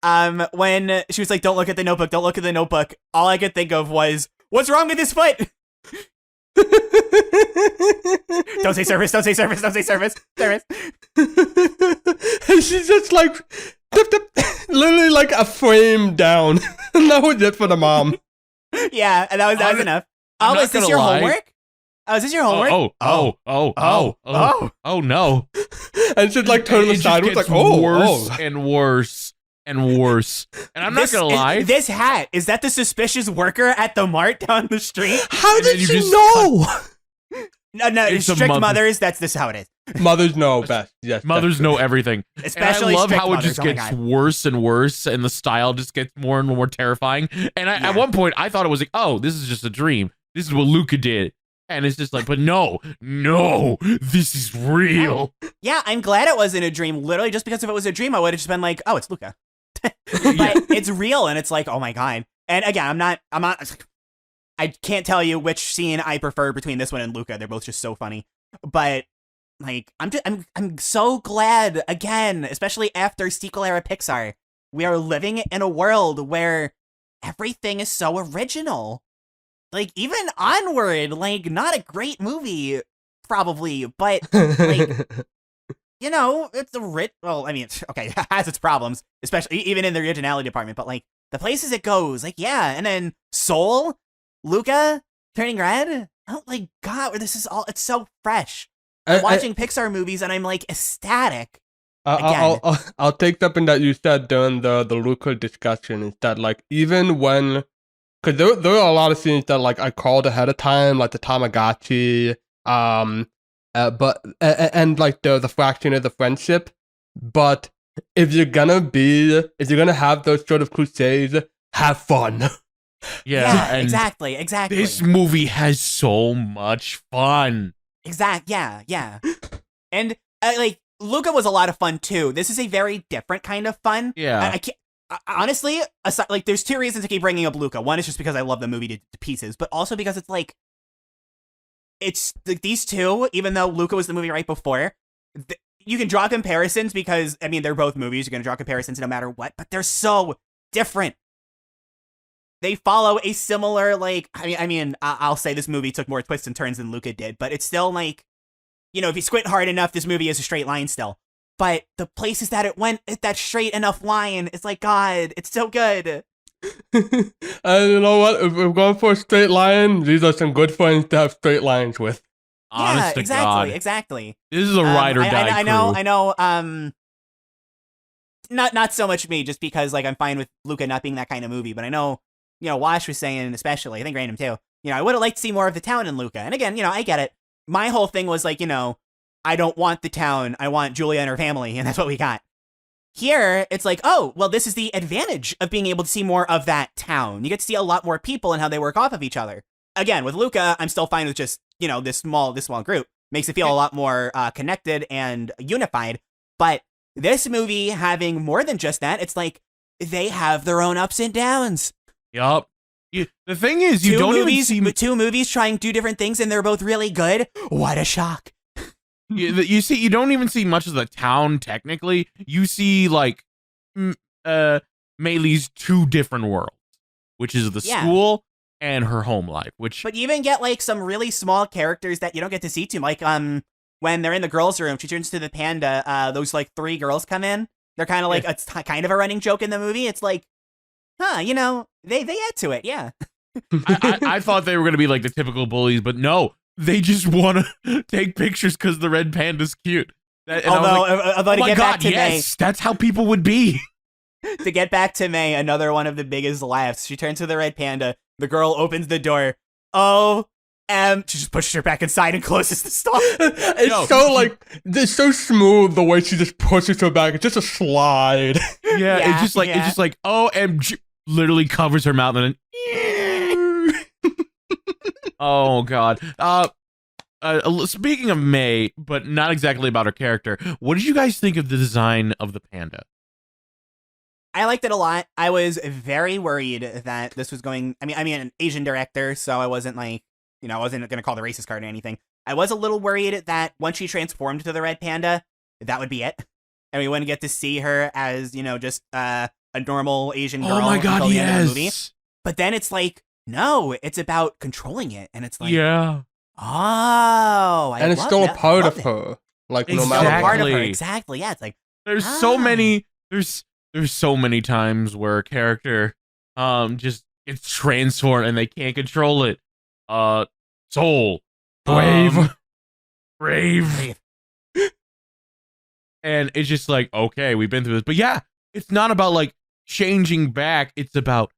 S3: When she was like, don't look at the notebook, all I could think of was, what's wrong with his foot? Don't say service.
S1: And she's just like, literally like a frame down. And that was it for the mom.
S3: Yeah, and that was enough. Oh, is this your homework? Oh, is this your homework?
S2: Oh, no.
S1: And she's like turning aside. It's like,
S2: worse and worse and worse. And I'm not gonna lie.
S3: This hat, is that the suspicious worker at the mart down the street?
S1: How did you know?
S3: No, it's strict mothers, that's how it is.
S1: Mothers know best. Yes.
S2: Mothers know everything.
S3: Especially
S2: and I love how
S3: mothers.
S2: It just gets worse and worse, and the style just gets more and more terrifying. And at one point, I thought it was like, oh, this is just a dream. This is what Luca did. And it's just like, but no, this is real.
S3: Yeah, I'm glad it wasn't a dream. Literally, just because if it was a dream, I would have just been like, oh, it's Luca. But it's real, and it's like, oh my god. And again, I'm not. I can't tell you which scene I prefer between this one and Luca. They're both just so funny. But like, I'm so glad again, especially after sequel era Pixar, we are living in a world where everything is so original. Like, even Onward, like, not a great movie, probably, but, like, you know, it's well, I mean, okay, it has its problems, especially, even in the originality department, but, like, the places it goes, like, yeah, and then Soul, Luca, Turning Red, oh, like, God, this is all, it's so fresh. I'm watching Pixar movies, and I'm, like, ecstatic.
S1: I'll take something that you said during the Luca discussion, is that, like, even when... Because there are a lot of scenes that like I called ahead of time, like the Tamagotchi, but like the fraction of the friendship. But if you're gonna have those sort of crusades, have fun.
S3: Yeah, exactly.
S2: This movie has so much fun.
S3: Yeah. And like Luca was a lot of fun too. This is a very different kind of fun.
S2: Yeah,
S3: I can't. Honestly, aside, like, there's two reasons to keep bringing up Luca. One is just because I love the movie to pieces, but also because it's like, it's like, these two, even though Luca was the movie right before, you can draw comparisons because, I mean, they're both movies. You're going to draw comparisons no matter what, but they're so different. They follow a similar, like, I mean, I'll say this movie took more twists and turns than Luca did, but it's still like, you know, if you squint hard enough, this movie is a straight line still. But the places that it went, that straight enough line, it's like, God, it's so good.
S1: And you know what? If we're going for a straight line, these are some good friends to have straight lines with.
S2: Honest to God.
S3: Exactly.
S2: This is a ride or die
S3: I know. Not so much me, just because like I'm fine with Luca not being that kind of movie. But I know, you know, Wash was saying, especially, I think Random too. You know, I would have liked to see more of the town in Luca. And again, you know, I get it. My whole thing was like, you know, I don't want the town. I want Julia and her family, and that's what we got. Here, it's like, oh, well, this is the advantage of being able to see more of that town. You get to see a lot more people and how they work off of each other. Again, with Luca, I'm still fine with just, you know, this small group. Makes it feel a lot more connected and unified. But this movie having more than just that, it's like they have their own ups and downs.
S2: Yup. The thing is, you don't even see...
S3: Two movies trying two different things, and they're both really good. What a shock.
S2: You don't even see much of the town, technically. You see, like, Meili's two different worlds, which is the school and her home life,
S3: But you even get, like, some really small characters that you don't get to see too. Like, when they're in the girls' room, she turns to the panda, those, like, 3 girls come in. They're kind of like, it's kind of a running joke in the movie. It's like, you know, they add to it, yeah.
S2: I thought they were going to be, like, the typical bullies, but no. They just want to take pictures because the red panda's cute.
S3: Although to get back to May,
S2: that's how people would be.
S3: To get back to May, another one of the biggest laughs. She turns to the red panda. The girl opens the door. She just pushes her back inside and closes the stall.
S1: It's so smooth the way she just pushes her back. It's just a slide.
S2: Yeah, it's just like OMG, literally covers her mouth and then. Oh God. Speaking of May, but not exactly about her character, what did you guys think of the design of the panda?
S3: I liked it a lot. I was very worried that this was going. I mean, an Asian director, so I wasn't like, I wasn't gonna call the racist card or anything. I was a little worried that once she transformed to the red panda, that would be it, and we wouldn't get to see her as just a normal Asian girl.
S2: Oh my God,
S3: until the end of the movie.
S2: yes.
S3: But then it's like, no, it's about controlling it, and it's like,
S2: Yeah.
S3: oh,
S1: and it's still a part of her. Like no matter
S3: a part of her.
S2: Exactly.
S3: Exactly. Yeah, it's like
S2: There's so many. There's so many times where a character just gets transformed and they can't control it. Soul, brave. And it's just like, okay, we've been through this, but yeah, it's not about like changing back. It's about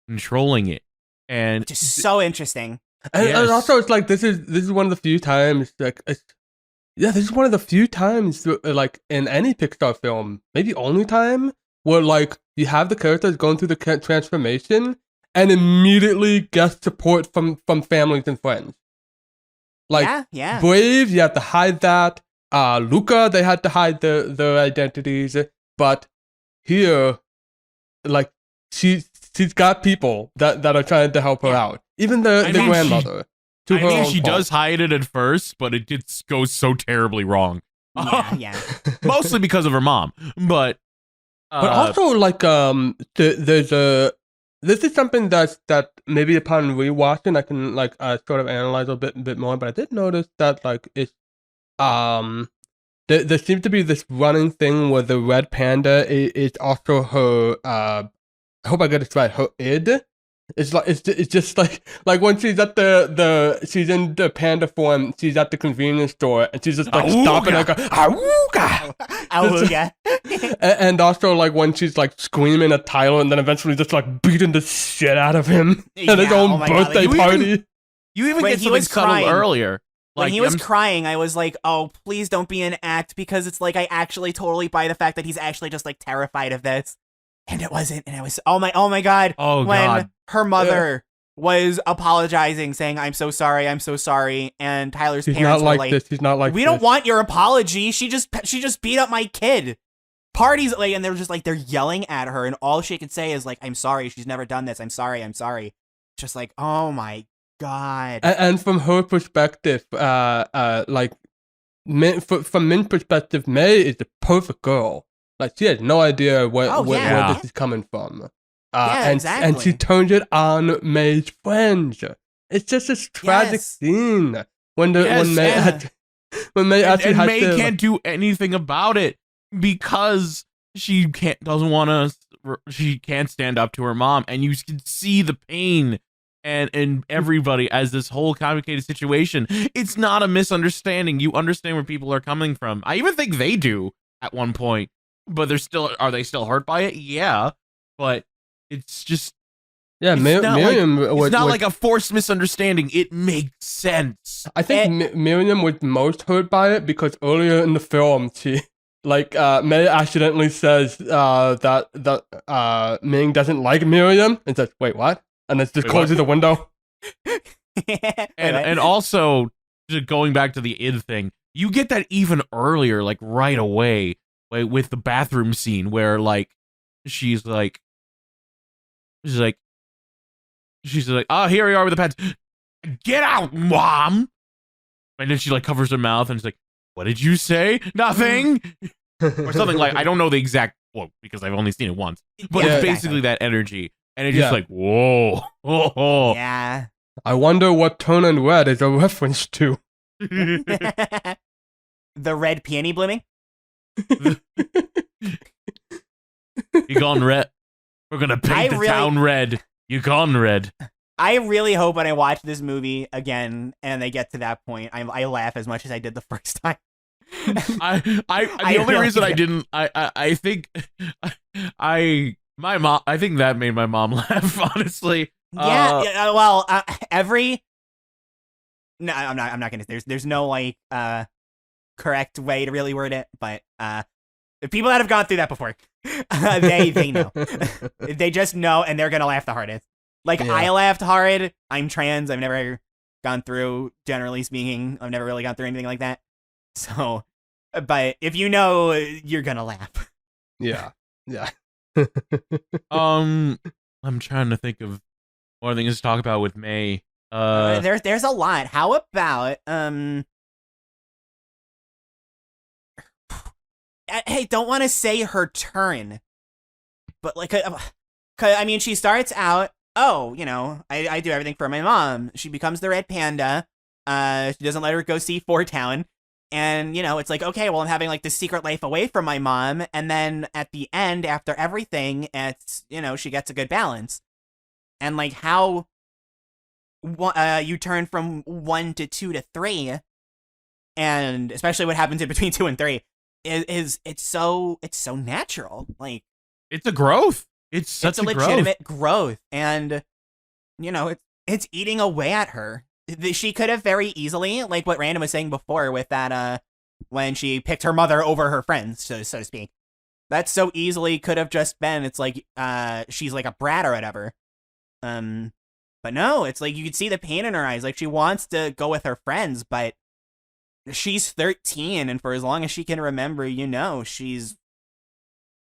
S2: controlling it, and
S3: which is so interesting.
S1: And also, it's like this is one of the few times this is one of the few times like in any Pixar film, maybe only time, where like you have the characters going through the transformation and immediately get support from families and friends. Like
S3: yeah.
S1: Brave, you have to hide that. Luca, they had to hide their identities, but here, like she's got people that are trying to help her out. Even the grandmother.
S2: She does hide it at first, but it just goes so terribly wrong.
S3: Yeah.
S2: Mostly because of her mom, but
S1: also like there's this is something that maybe upon rewatching I can like sort of analyze a bit more. But I did notice that like it's there seems to be this running thing where the red panda is also her. I hope I get this right. Her id. It's like it's just like when she's at she's in the panda form. She's at the convenience store and she's just like stopping like
S3: Awooga.
S1: And also like when she's like screaming at Tyler and then eventually just like beating the shit out of him at his own birthday party.
S2: You even get something subtle earlier.
S3: When he was crying, I was like, oh, please don't be an act, because it's like I actually totally buy the fact that he's actually just like terrified of this. And it wasn't, and I was, oh my god. When her mother was apologizing, saying, I'm so sorry, and Tyler's parents were like,
S1: she's not like
S3: we don't want your apology, she just beat up my kid. Parties, like, and they're just like, they're yelling at her, and all she could say is like, I'm sorry, she's never done this, I'm sorry. Just like, oh my god.
S1: And from her perspective, like, from Min's perspective, May is the perfect girl. Like, she has no idea where this is coming from.
S3: Exactly.
S1: And she turns it on May's friends. It's just this tragic scene when May actually
S2: May can't do anything about it because she can't stand up to her mom, and you can see the pain and everybody as this whole complicated situation. It's not a misunderstanding. You understand where people are coming from. I even think they do at one point. But are they still hurt by it? Yeah, but it's just
S1: Miriam.
S2: It's not like a forced misunderstanding. It makes sense.
S1: I think Miriam was most hurt by it because earlier in the film, she May accidentally says that Ming doesn't like Miriam and says, "Wait, what?" And then just closes the window.
S2: and also, just going back to the id thing, you get that even earlier, like right away. With the bathroom scene where like she's like oh, here we are with the pets, get out, mom. And then she like covers her mouth and she's like, what did you say? Nothing. Or something like, I don't know the exact quote because I've only seen it once, but it's basically that energy, and it's just like, whoa.
S3: Yeah,
S1: I wonder what turning red is a reference to.
S3: The red peony blooming.
S2: You gone red. We're gonna paint the town red. You gone red.
S3: I really hope when I watch this movie again and they get to that point, I laugh as much as I did the first time.
S2: The only reason I didn't, I think my mom, I think that made my mom laugh, honestly.
S3: Well, no, I'm not gonna. There's no like correct way to really word it, but the people that have gone through that before, they know. They just know, and they're gonna laugh the hardest. Like, I laughed hard. I'm trans. I've never gone through, generally speaking. I've never really gone through anything like that. So, but if you know, you're gonna laugh.
S1: Yeah.
S2: I'm trying to think of more things to talk about with May.
S3: There's a lot. How about hey, don't want to say her turn, but like, I mean, she starts out, oh, I do everything for my mom. She becomes the red panda. She doesn't let her go see Four Town. And, it's like, okay, well, I'm having like this secret life away from my mom. And then at the end, after everything, it's, she gets a good balance. And like how you turn from 1 to 2 to 3, and especially what happens in between 2 and 3 is it's so natural. Like,
S2: it's a growth. It's such
S3: a legitimate growth. And, it's eating away at her. She could have very easily, like what Random was saying before with that, when she picked her mother over her friends, so to speak. That so easily could have just been, it's like, she's like a brat or whatever. But no, it's like you could see the pain in her eyes. Like, she wants to go with her friends, but she's 13, and for as long as she can remember, she's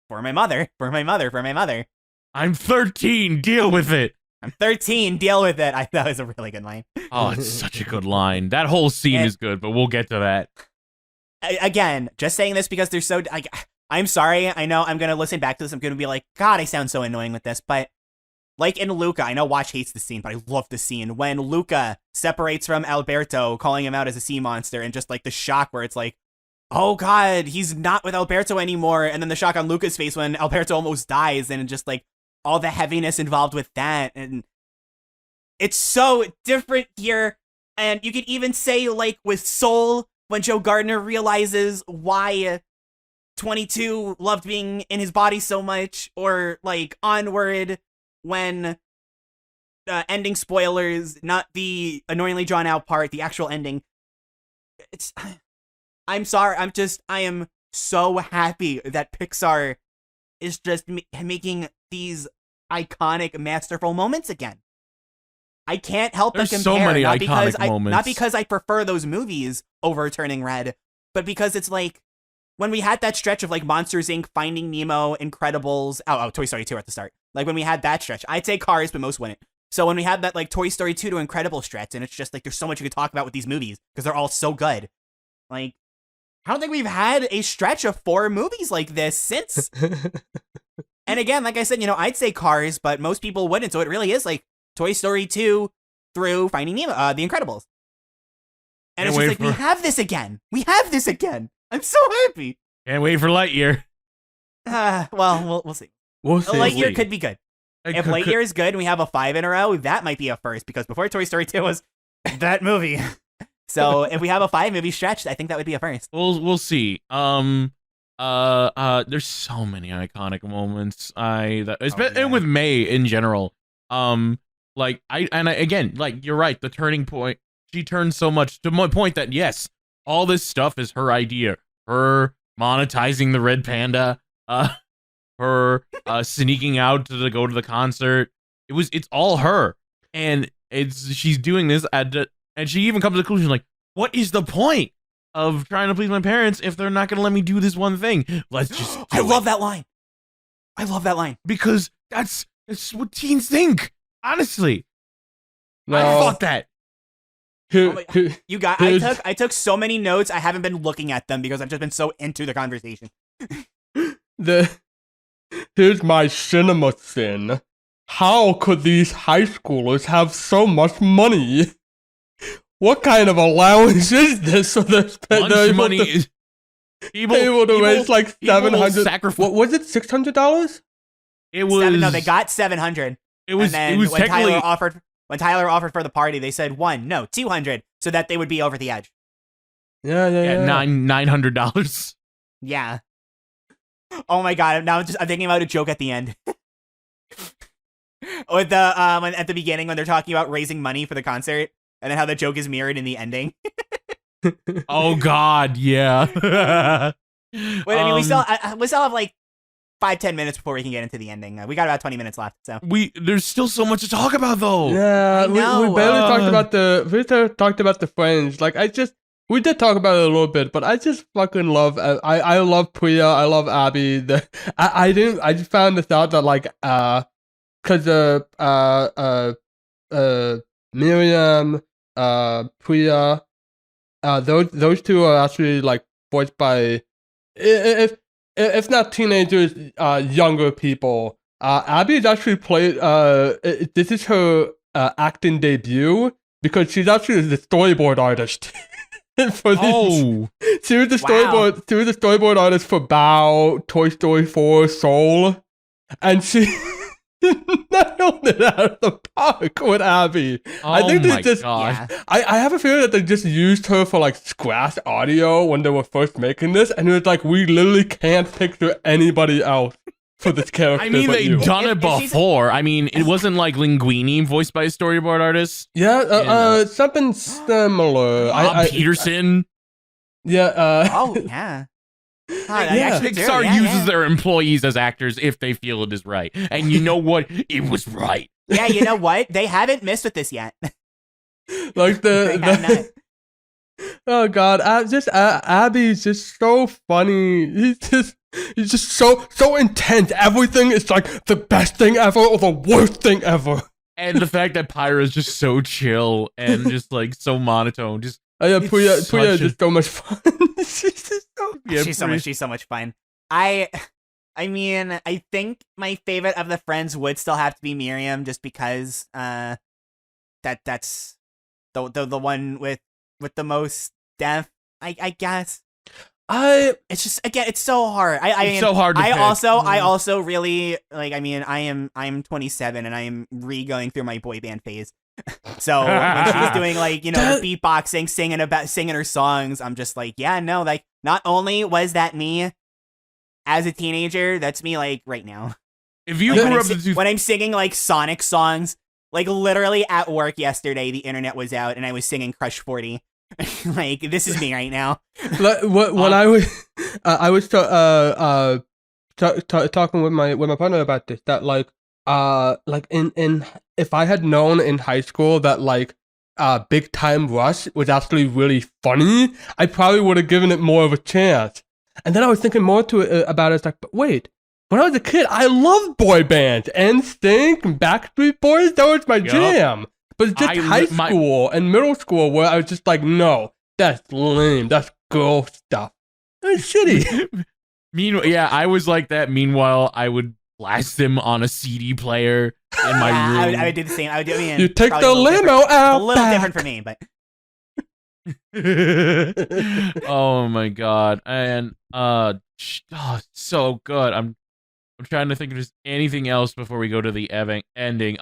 S3: for my mother.
S2: I'm 13, deal with it.
S3: I'm 13, deal with it. I thought it was a really good line.
S2: Oh, it's such a good line. That whole scene is good, but we'll get to that.
S3: Again, just saying this because they're so... I'm sorry, I know I'm going to listen back to this. I'm going to be like, God, I sound so annoying with this. But like in Luca, I know Watch hates the scene, but I love the scene. When Luca separates from Alberto, calling him out as a sea monster, and just like the shock where it's like, oh God, he's not with Alberto anymore. And then the shock on Luca's face when Alberto almost dies, and just like all the heaviness involved with that. And it's so different here. And you could even say, like, with Soul, when Joe Gardner realizes why 22 loved being in his body so much, or like Onward, when ending spoilers, not the annoyingly drawn out part, the actual ending. I'm sorry, I am so happy that Pixar is just making these iconic, masterful moments again. I can't help but compare.
S2: So many iconic moments.
S3: Not because I prefer those movies over Turning Red, but because it's like, when we had that stretch of like Monsters, Inc., Finding Nemo, Incredibles, Toy Story 2 at the start. Like, when we had that stretch, I'd say Cars, but most wouldn't. So when we had that like Toy Story 2 to Incredibles stretch, and it's just like, there's so much you could talk about with these movies, because they're all so good. Like, I don't think we've had a stretch of 4 movies like this since. And again, like I said, I'd say Cars, but most people wouldn't. So it really is like Toy Story 2 through Finding Nemo, The Incredibles. And it's just like, we have this again. I'm so happy.
S2: Can't wait for Lightyear.
S3: Well, we'll see. Lightyear could be good. If Lightyear is good and we have a 5 in a row, that might be a first, because before Toy Story 2 was that movie. So if we have a 5-movie stretch, I think that would be a first.
S2: We'll see. There's so many iconic moments. And with May in general. Again, like, you're right, the turning point. She turns so much to my point that yes, all this stuff is her idea. Her monetizing the red panda, her sneaking out to go to the concert. It's all her, and she's doing this and she even comes to the conclusion like, what is the point of trying to please my parents if they're not going to let me do this one thing? Let's just.
S3: I love that line.
S2: Because that's what teens think. Honestly,
S1: no.
S2: I thought that.
S3: You got. I took so many notes. I haven't been looking at them because I've just been so into the conversation.
S1: Here's my cinema sin. How could these high schoolers have so much money? What kind of allowance is this? So they're
S2: money is
S1: able to raise like $700. What was it? $600?
S2: It was
S3: no. They got $700.
S2: It was
S3: when
S2: technically
S3: Tyler offered for the party, they said $200, so that they would be over the edge.
S1: Yeah.
S2: $900.
S3: Yeah. Oh my God! Now I'm thinking about a joke at the end. With the at the beginning when they're talking about raising money for the concert, and then how the joke is mirrored in the ending.
S2: Oh God, yeah.
S3: But I mean, we still have like 5-10 minutes before we can get into the ending. We got about 20 minutes left, so
S2: There's still so much to talk about, though.
S1: Yeah,
S3: I know,
S1: we barely talked about the friends. Like we did talk about it a little bit, but I just fucking love. I love Priya. I love Abby. I just found this out that like because Miriam, Priya, those two are actually like voiced by if not teenagers, younger people. Abby's actually played. This is her acting debut because she's actually the storyboard artist. For this. She was the storyboard. She was the storyboard artist for Bao, Toy Story 4, Soul, and she nailed it out of the park with Abby. I think they just.
S2: gosh.
S1: I have a feeling that they just used her for like scratch audio when they were first making this, and it was like we literally can't picture anybody else for this character.
S2: I mean,
S1: but
S2: they've done it
S3: If she's-
S2: before. I mean, it wasn't like Linguini voiced by a storyboard artist.
S1: Yeah, something similar.
S2: Bob Peterson.
S1: Yeah.
S3: oh yeah.
S1: Yeah.
S2: Pixar uses their employees as actors if they feel it is right. And you know what? It was right.
S3: Yeah, you know what? They haven't missed with this yet.
S1: Like
S3: They have not.
S1: oh god, Abby's just so funny. He's just so intense. Everything is like the best thing ever or the worst thing ever.
S2: And the fact that Pyra is just so chill and just like so monotone. Just
S1: Yeah,
S2: It's
S1: Priya
S2: such
S1: is
S2: a-
S1: just so much fun. She's just so
S3: She's so much fun. I mean, I think my favorite of the friends would still have to be Miriam, just because that's the one with the most depth, I guess. It's just, again, it's so hard.
S2: It's so hard to pick.
S3: I also really like. I mean, I'm 27 and I am going through my boy band phase. So when she was doing like, the beatboxing, singing her songs, I'm just like, yeah, no, like not only was that me as a teenager, that's me like right now.
S2: if you
S3: Like,
S2: grew up
S3: when I'm singing like Sonic songs, like literally at work yesterday, the internet was out and I was singing Crush 40. Like, this is me right now.
S1: when I was talking with my partner about this, that like in if I had known in high school that like Big Time Rush was actually really funny, I probably would have given it more of a chance. And then I was thinking more about it. It's like, but wait, when I was a kid, I loved boy bands, NSYNC, and Backstreet Boys. That was my jam. But it's just high school and middle school where I was just like, no, that's lame. That's girl stuff. That's shitty.
S2: Meanwhile, yeah, I was like that. Meanwhile, I would blast them on a CD player in my room.
S3: I would do the same.
S1: You take the limo out.
S3: A little different for me, but
S2: oh my god. And so good. I'm trying to think of just anything else before we go to the ending.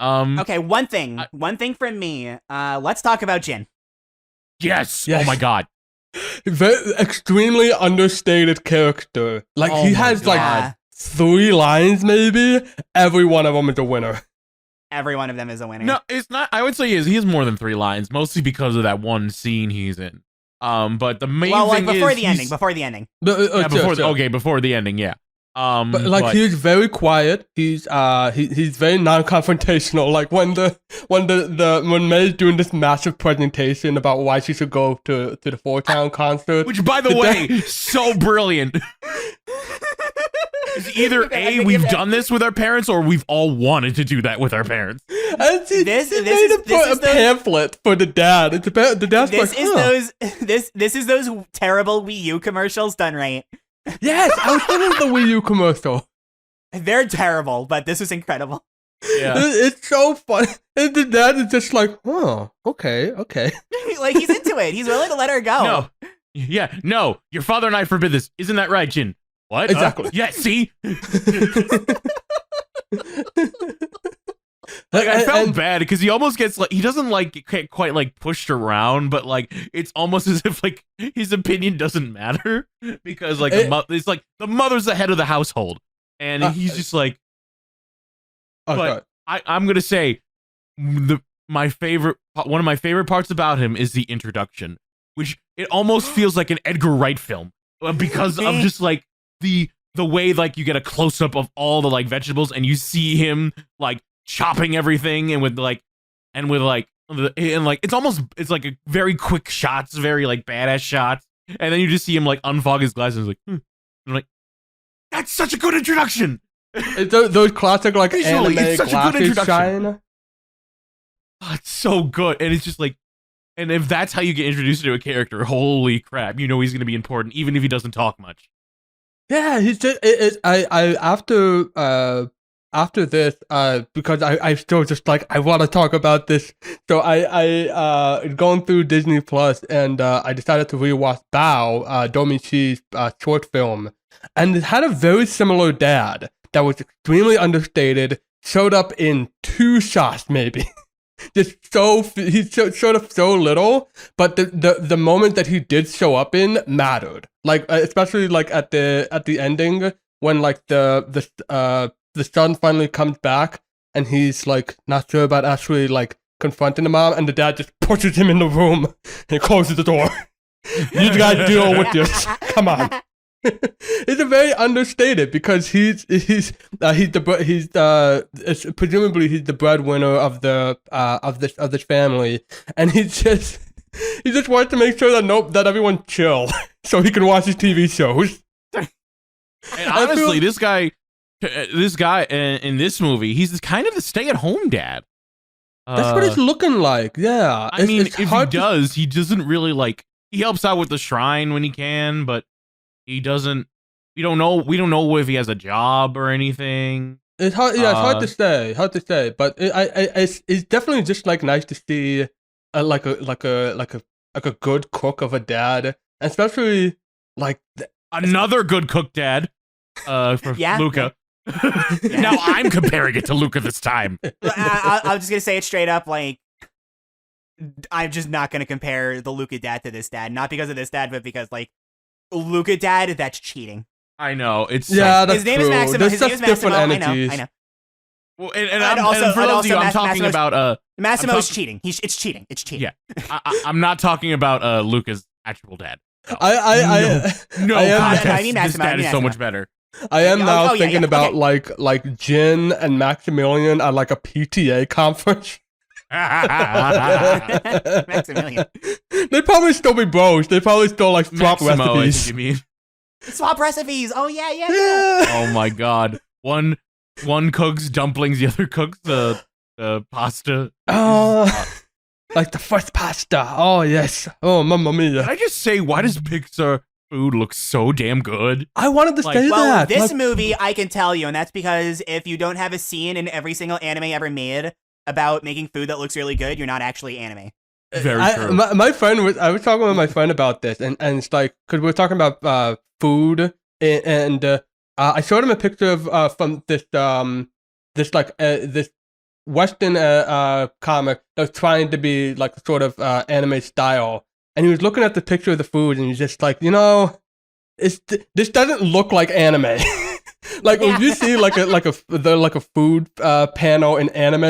S3: okay, one thing from me. Let's talk about Jin.
S2: Yes. Oh my god.
S1: Very extremely understated character. Like he has like 3 lines maybe. Every one of them is a winner.
S3: Every one of them is a winner.
S2: No, it's not. I would say he has more than 3 lines, mostly because of that one scene he's in. But the main thing
S3: before
S2: is
S3: the ending. Before the ending.
S2: Before the ending, yeah.
S1: But like he's very quiet. He's very non-confrontational. Like when May's doing this massive presentation about why she should go to the 4-Town concert,
S2: which by the way, so brilliant. It's either we've done this with our parents, or we've all wanted to do that with our parents.
S1: And she made a pamphlet for the dad. It's about the dad's
S3: This is those terrible Wii U commercials done right.
S1: Yes, I was thinking of the Wii U commercial.
S3: They're terrible, but this was incredible.
S2: Yeah,
S1: it's so fun. And the dad is just like, oh, okay.
S3: Like he's into it. He's willing to let her go.
S2: No, yeah, no. Your father and I forbid this. Isn't that right, Jin? What?
S1: Exactly.
S2: Yeah. See. Like I felt bad because he almost gets like he doesn't like get quite like pushed around, but like it's almost as if like his opinion doesn't matter because like it's like the mother's the head of the household, and he's just like. But I'm gonna say one of my favorite parts about him is the introduction, which it almost feels like an Edgar Wright film because of just like the the way like you get a close up of all the like vegetables and you see him like chopping everything and with like it's like a very quick shots, very like badass shots, and then you just see him like unfog his glasses and like, I'm like, that's such a good introduction.
S1: Those classic like
S2: Visually,
S1: anime
S2: it's such a good
S1: glasses
S2: introduction.
S1: shine.
S2: Oh, it's so good, and it's just like, and if that's how you get introduced to a character, holy crap, you know he's gonna be important even if he doesn't talk much.
S1: Yeah, he's just after this, because I still just like I want to talk about this. So I going through Disney Plus and I decided to rewatch Bao, Domichi's short film, and it had a very similar dad that was extremely understated, showed up in 2 shots maybe. Just he showed up so little, but the moment that he did show up in mattered. Like especially like at the ending when like the son finally comes back and he's like not sure about actually like confronting the mom, and the dad just pushes him in the room and closes the door. You guys deal with this. Come on. It's a very understated because he's presumably he's the breadwinner of this family, and he just wants to make sure that everyone chill so he can watch his TV shows.
S2: And honestly, this guy in this movie, he's kind of the stay-at-home dad.
S1: That's what it's looking like. Yeah,
S2: I mean, if he doesn't really like. He helps out with the shrine when he can, but he doesn't. We don't know if he has a job or anything.
S1: It's hard. Yeah, it's hard to say. But it's definitely just like nice to see like a good cook of a dad, especially like
S2: another good cook dad. For Luca. Yeah. Now I'm comparing it to Luca this time.
S3: I'm just gonna say it straight up. Like, I'm just not gonna compare the Luca dad to this dad. Not because of this dad, but because like Luca dad, that's cheating.
S2: I know. It's
S1: his
S3: name is Maximo. His name is Maximo. I know.
S2: Well, and for those of you, I'm talking about
S3: Massimo's cheating. It's cheating. It's cheating.
S2: Yeah, I'm not talking about Luca's actual dad.
S1: No
S2: contest.
S3: I mean,
S2: this dad is so much better.
S1: I am now thinking about like Jin and Maximilian at like a PTA conference.
S3: Maximilian.
S1: They'd probably still be bros. They probably still like swap
S2: Maximo,
S1: recipes.
S2: I think you mean.
S3: Swap recipes. Oh yeah.
S2: Oh my god. One cooks dumplings, the other cooks the pasta.
S1: Like the first pasta. Oh yes. Oh mamma mia.
S2: Can I just say, why does Pixar food look so damn good?
S1: I wanted to say that.
S3: This movie, I can tell you, and that's because if you don't have a scene in every single anime ever made about making food that looks really good, you're not actually anime.
S2: Very true.
S1: I was talking with my friend about this, and it's like, because we were talking about food, and I showed him a picture of from this Western comic that was trying to be like sort of anime style, and he was looking at the picture of the food, and he's just like, this doesn't look like anime. Like when you see like a food panel in anime,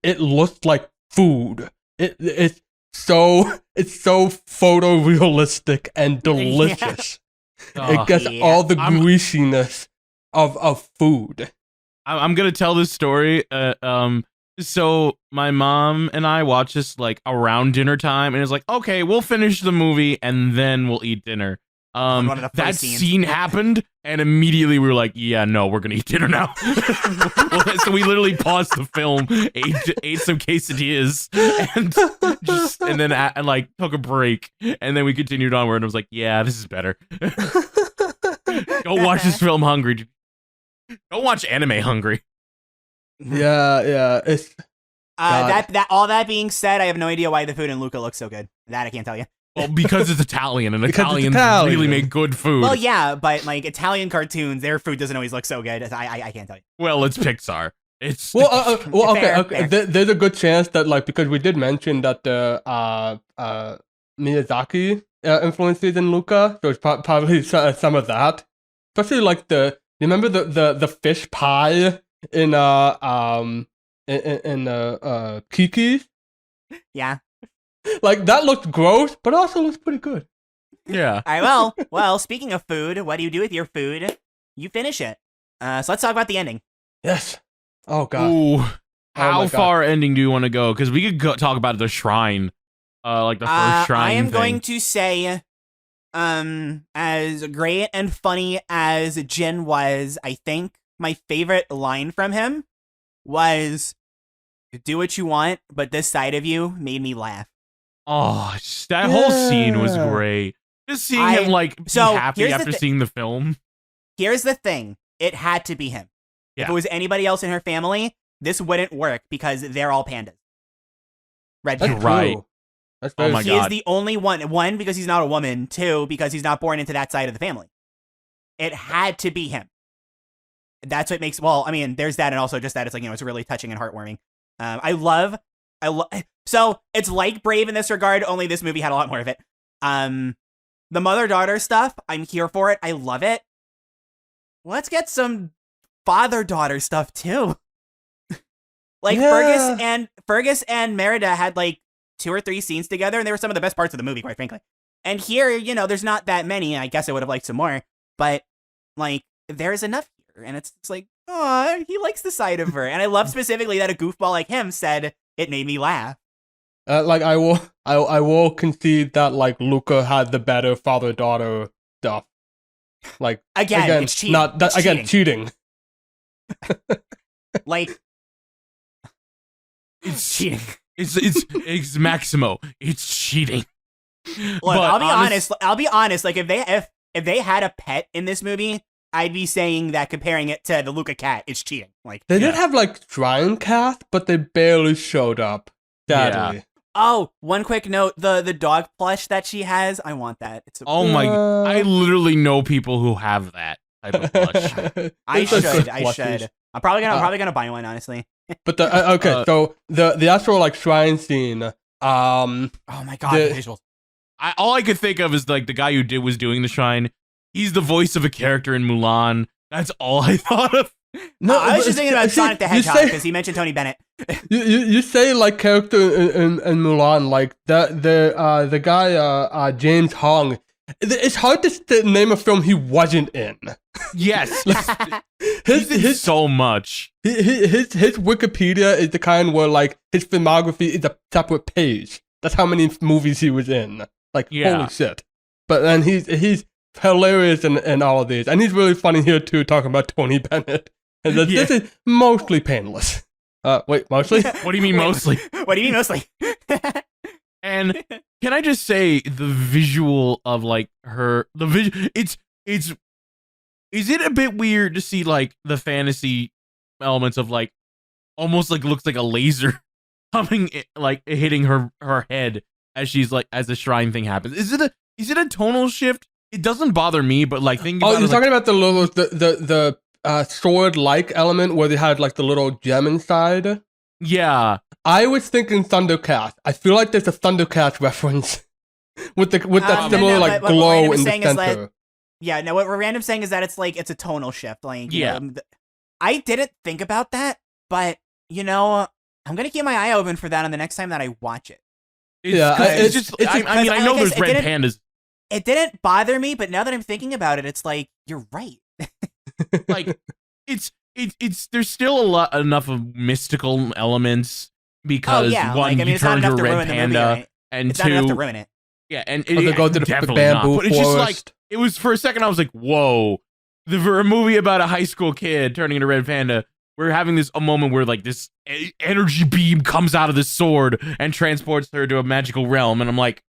S1: it looks like food. It's so photorealistic and delicious. It gets all the greasiness of food.
S2: I'm gonna tell this story. So my mom and I watched this like around dinner time, and it's like, okay, we'll finish the movie and then we'll eat dinner. That scene happened, and immediately we were like, yeah, no, we're gonna eat dinner now. So we literally paused the film, ate some quesadillas, and then like took a break, and then we continued onward. And I was like, yeah, this is better. Go watch this film hungry. Don't watch anime hungry.
S1: Yeah. It's
S3: all that being said, I have no idea why the food in Luca looks so good. That I can't tell you.
S2: Well, because it's Italian, and Italians really make good food.
S3: Well, yeah, but like Italian cartoons, their food doesn't always look so good. I can't tell you.
S2: Well, it's Pixar. It's
S1: okay. There's a good chance that like, because we did mention that the Miyazaki influences in Luca, so it's probably some of that. Especially like remember the fish pie in Kiki's?
S3: Yeah.
S1: Like, that looked gross, but also looks pretty good.
S2: Yeah.
S3: All right, well, speaking of food, what do you do with your food? you finish it. So let's talk about the ending.
S1: Yes. Oh god.
S2: Ooh. How
S1: my God.
S2: far ending do you want to go? Because we could talk about the shrine, like the first shrine.
S3: I am
S2: thing.
S3: going to say, as great and funny as Jin was, I think my favorite line from him was, "Do what you want, but this side of you made me laugh."
S2: Oh, that whole scene was great. Just seeing him like be happy after seeing the film.
S3: Here's the thing: it had to be him.
S2: Yeah.
S3: If it was anybody else in her family, this wouldn't work because they're all pandas. Red
S1: That's
S3: panda.
S2: right.
S1: true. That's
S2: Oh
S1: very
S2: my
S3: He
S2: God.
S3: is the only one. One, because he's not a woman. Two, because he's not born into that side of the family. It had to be him. That's what makes. Well, I mean, there's that, and also just that it's like, it's really touching and heartwarming. I love. So it's like Brave in this regard. Only this movie had a lot more of it. The mother-daughter stuff, I'm here for it. I love it. Let's get some father-daughter stuff too. Like Fergus and Merida had like 2 or 3 scenes together, and they were some of the best parts of the movie, quite frankly. And here, there's not that many. I guess I would have liked some more, but like there's enough here, and it's like, oh, he likes the side of her, and I love specifically that a goofball like him said it made me laugh.
S1: like I will concede that like Luca had the better father-daughter stuff. Like
S3: Again, it's cheating.
S1: Again, cheating.
S3: Like
S2: It's cheating. It's Maximo. It's cheating.
S3: Look,
S2: But
S3: I'll be honest. Like if they had a pet in this movie, I'd be saying that comparing it to the Luca cat, it's cheating. Like
S1: They did have like Shrine Cast, but they barely showed up. Sadly.
S2: Yeah.
S3: Oh, one quick note: the dog plush that she has, I want that. It's
S2: Oh my! I literally know people who have that type of plush.
S3: I
S1: It's a
S3: should.
S1: good
S3: I
S1: plushies.
S3: should. I'm probably gonna buy one, honestly.
S1: But the okay, so the actual like shrine scene.
S3: Oh my god, the visuals.
S2: All I could think of is like the guy who was doing the shrine. He's the voice of a character in Mulan. That's all I thought of.
S3: No, I was just thinking about Sonic the Hedgehog because he mentioned Tony Bennett.
S1: You say like character in Mulan, like the guy James Hong. It's hard to name a film he wasn't in.
S2: Yes, his so much.
S1: His Wikipedia is the kind where like his filmography is a separate page. That's how many movies he was in. Like holy shit! But then he's hilarious in all of these, and he's really funny here too, talking about Tony Bennett. And this is mostly painless. Wait, mostly?
S2: What do you mean mostly?
S3: What do you mean mostly?
S2: And can I just say the visual of like it's is it a bit weird to see like the fantasy elements of like almost like looks like a laser coming like hitting her head as she's like as the shrine thing happens? Is it a tonal shift? It doesn't bother me, but like thinking about
S1: you're talking about the little the sword-like element where they had like the little gem inside?
S2: Yeah.
S1: I was thinking Thundercats. I feel like there's a Thundercats reference with that similar like glow in the center.
S3: What Random's saying is that it's a tonal shift. Like, I didn't think about that, but I'm gonna keep my eye open for that on the next time that I watch it.
S2: It's just I mean, I know there's red pandas.
S3: It didn't bother me, but now that I'm thinking about it, it's like you're right.
S2: Like it's there's still enough of mystical elements because one, you turn into a red panda,
S3: movie, right?
S2: and
S3: it's
S2: two,
S3: not enough to ruin it.
S2: Yeah, and
S1: they go to the bamboo
S2: but it's just like
S1: forest.
S2: it was for a second. I was like, whoa, for a movie about a high school kid turning into a red panda, we're having a moment where like this energy beam comes out of the sword and transports her to a magical realm, and I'm like,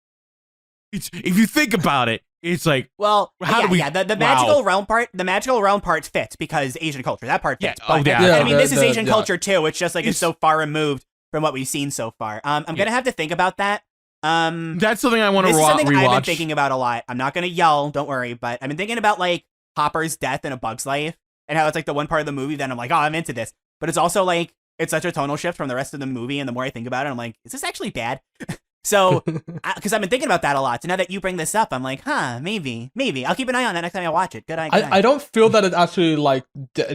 S2: if you think about it. It's like,
S3: well, the magical realm part, fits because Asian culture, that part fits.
S2: Yeah.
S3: But, I mean, this is Asian culture too. It's just like it's so far removed from what we've seen so far. I'm gonna have to think about that.
S2: That's something I want to rewatch.
S3: This is something I've been thinking about a lot. I'm not gonna yell, don't worry, but I've been thinking about like Hopper's death in A Bug's Life and how it's like the one part of the movie that I'm like, oh, I'm into this. But it's also like it's such a tonal shift from the rest of the movie, and the more I think about it, I'm like, is this actually bad? So, because I've been thinking about that a lot. So now that you bring this up, I'm like, maybe. I'll keep an eye on that next time I watch it. Good eye.
S1: I don't feel that it actually like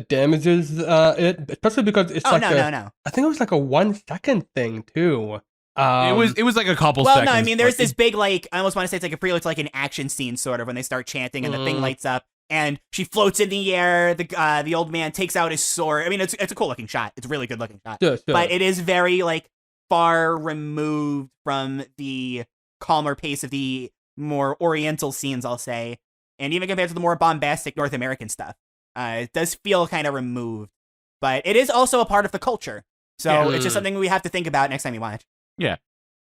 S1: damages it, especially because it's no. I think it was like a 1 second thing too.
S2: It was like a couple
S3: well,
S2: seconds.
S3: Well, no, I mean, there's this big, like, I almost want to say it's like a prelude to like an action scene, sort of, when they start chanting and the thing lights up. and she floats in the air. The old man takes out his sword. I mean, it's a cool looking shot. It's a really good looking shot.
S1: Sure.
S3: But it is very like far removed from the calmer pace of the more oriental scenes, I'll say, and even compared to the more bombastic North American stuff, it does feel kind of removed. But it is also a part of the culture, so it's just something we have to think about next time you watch.
S2: Yeah.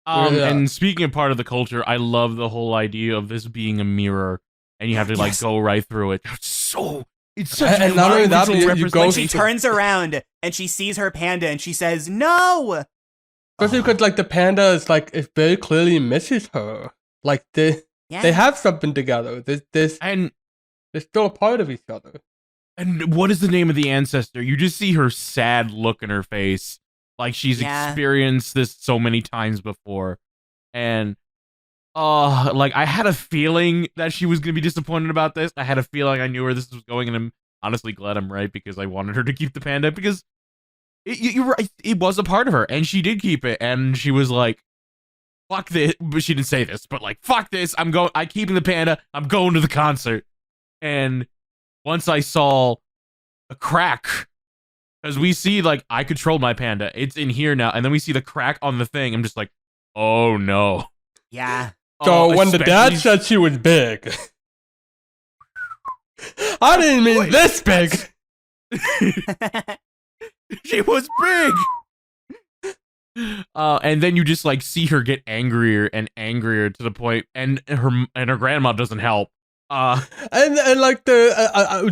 S2: And speaking of part of the culture, I love the whole idea of this being a mirror, and you have to like go right through it. It's such
S1: and not only that,
S3: when she turns around and she sees her panda and she says no.
S1: Especially because like the panda is like it very clearly misses her. Like they have something together. And they're still a part of each other.
S2: And what is the name of the ancestor? You just see her sad look in her face. Like she's experienced this so many times before. And like I had a feeling that she was gonna be disappointed about this. I had a feeling I knew where this was going, and I'm honestly glad I'm right, because I wanted her to keep the panda, because you're right, it was a part of her, and she did keep it, and she was like, fuck this, but she didn't say this, but like, fuck this, I'm keeping the panda, I'm going to the concert. And once I saw a crack, because we see, like, I controlled my panda, it's in here now, and then we see the crack on the thing, I'm just like, oh no.
S3: Yeah.
S1: So when the dad said she was big, I didn't mean this big.
S2: She was big. And then you just like see her get angrier and angrier to the point, and her grandma doesn't help.
S1: And like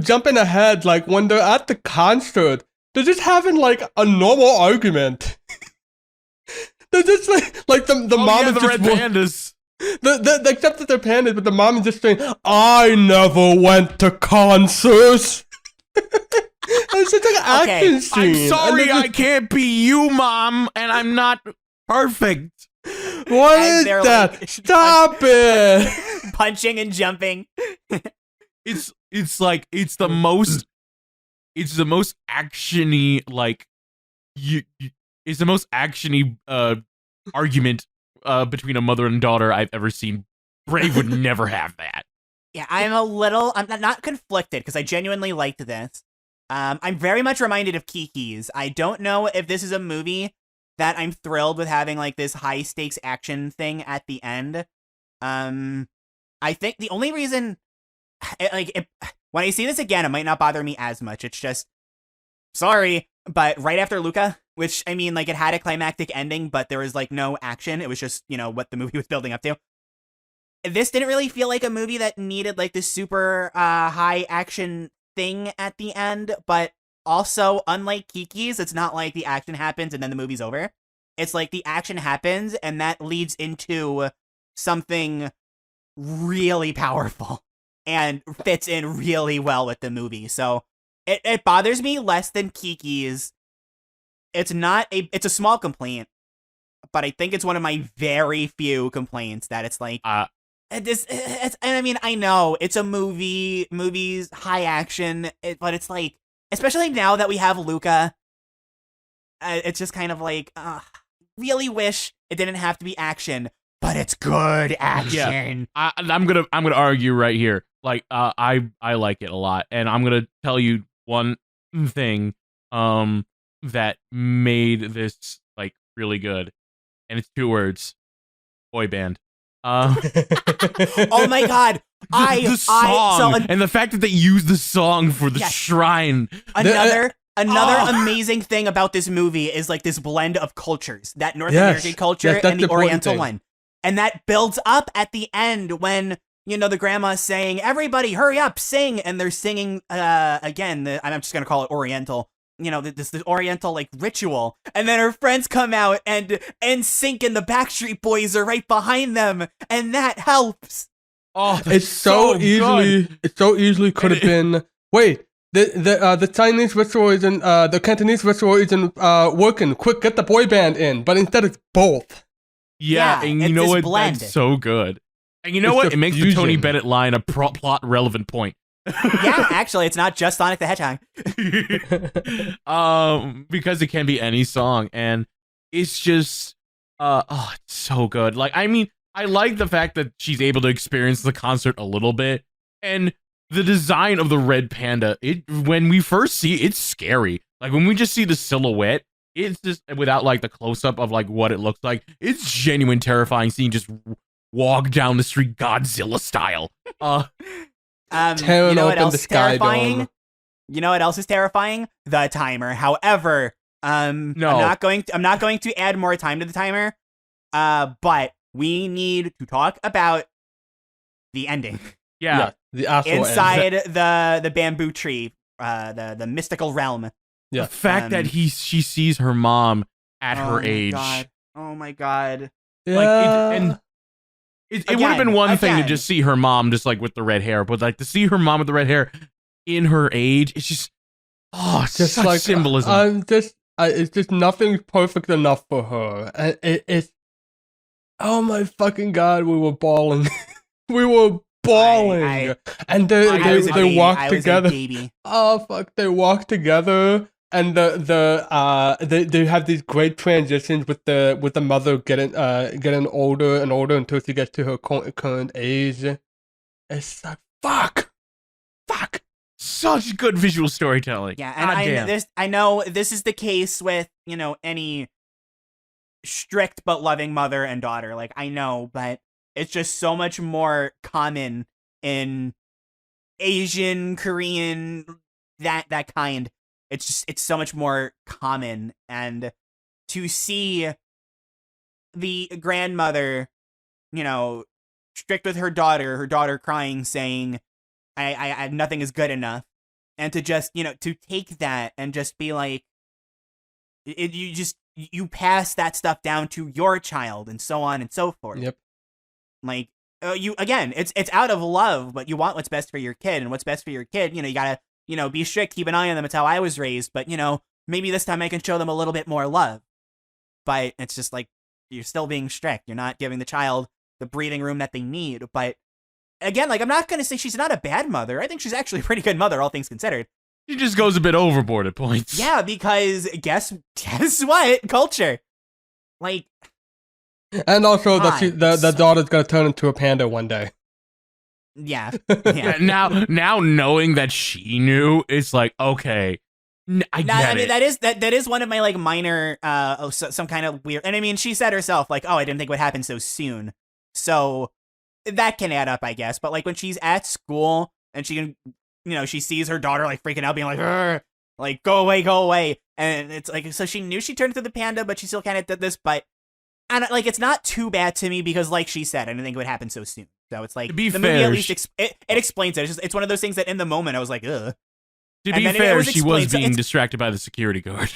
S1: jumping ahead, like when they're at the concert, they're just having like a normal argument. They're just like the mom is
S2: the
S1: just
S2: red pandas.
S1: Except that they're pandas, but the mom is just saying, "I never went to concerts." It's just like an action scene.
S2: I'm sorry, I can't be you, Mom, and I'm not perfect.
S1: What is that? Like, stop it!
S3: Punching and jumping.
S2: It's the most actiony, like it's the most actiony argument between a mother and daughter I've ever seen. Brave would never have that.
S3: Yeah, I'm not conflicted, because I genuinely liked this. I'm very much reminded of Kiki's. I don't know if this is a movie that I'm thrilled with having like this high stakes action thing at the end. I think the only reason, when I see this again, it might not bother me as much. It's just, sorry, but right after Luca, which, I mean, like, it had a climactic ending, but there was like no action. It was just, what the movie was building up to. This didn't really feel like a movie that needed like this super high action thing at the end, but also, unlike Kiki's, it's not like the action happens and then the movie's over. It's like the action happens and that leads into something really powerful and fits in really well with the movie. So it bothers me less than Kiki's. It's a small complaint, but I think it's one of my very few complaints that it's like, and I mean, I know it's a movies, high action, but it's like, especially now that we have Luca, it's just kind of like, really wish it didn't have to be action, but it's good action.
S2: Yeah. I'm gonna argue right here. Like, I like it a lot, and I'm gonna tell you one thing, that made this like really good, and it's 2 words: boy band.
S3: Oh my god!
S2: The song and the fact that they used the song for the shrine.
S3: Another amazing thing about this movie is like this blend of cultures, that North American culture and the Oriental one, and that builds up at the end when the grandma's saying, "Everybody, hurry up, sing!" and they're singing again. I'm just gonna call it Oriental. This Oriental like ritual, and then her friends come out and NSYNC and the Backstreet Boys are right behind them, and that helps.
S2: Oh,
S1: it's so easily good. It so easily could have been. Wait, the Chinese ritual isn't. The Cantonese ritual isn't working. Quick, get the boy band in. But instead, it's both.
S2: Yeah, and you know what? Blend. That's so good. And you know what? It makes the Tony Bennett line a plot relevant point.
S3: Yeah, actually, it's not just Sonic the Hedgehog.
S2: Because it can be any song, and it's just, it's so good. Like, I mean, I like the fact that she's able to experience the concert a little bit, and the design of the red panda, when we first see it, it's scary. Like when we just see the silhouette, it's just without like the close up of like what it looks like. It's genuine terrifying seeing just walk down the street Godzilla style.
S3: You know what else is terrifying? You know what else is terrifying? The timer. However,
S2: no.
S3: I'm not going to add more time to the timer. But we need to talk about the ending.
S2: Yeah.
S1: The actual
S3: inside the bamboo tree, the mystical realm.
S2: Yeah. The fact that she sees her mom at her age.
S3: God. Oh my god.
S1: Yeah.
S2: It would have been one thing to just see her mom just like with the red hair, but like to see her mom with the red hair in her age, it's just just such like symbolism.
S1: It's just nothing's perfect enough for her. And it's oh my fucking god, we were bawling. We were bawling. And they walk together. Oh fuck, they walk together. And they have these great transitions with the mother getting older and older until she gets to her current age. It's like fuck.
S2: Such good visual storytelling.
S3: Yeah, and I know this is the case with any strict but loving mother and daughter. Like I know, but it's just so much more common in Asian, Korean, that kind. It's so much more common, and to see the grandmother, strict with her daughter crying, saying, I nothing is good enough, and to just, to take that and just be like, you pass that stuff down to your child, and so on and so forth.
S1: Yep.
S3: Like, it's out of love, but you want what's best for your kid, and what's best for your kid, you gotta, be strict, keep an eye on them. It's how I was raised, but, maybe this time I can show them a little bit more love. But it's just like, you're still being strict. You're not giving the child the breathing room that they need. But again, like, I'm not going to say she's not a bad mother. I think she's actually a pretty good mother, all things considered.
S2: She just goes a bit overboard at points.
S3: Yeah, because guess what? Culture. Like.
S1: And also the daughter's going to turn into a panda one day.
S3: Yeah.
S2: Now knowing that she knew, it's like, okay, I get it.
S3: That is one of my like minor some kind of weird. And I mean, she said herself like, oh, I didn't think it would happen so soon. So that can add up, I guess. But like when she's at school and she can, she sees her daughter like freaking out, being like, go away, and it's like, so she knew she turned into the panda, but she still kind of did this. But and like, it's not too bad to me because, like she said, I didn't think it would happen so soon. So it's like, the movie at least it explains it. It's one of those things that in the moment I was like, ugh.
S2: To be fair, she was being distracted by the security guard.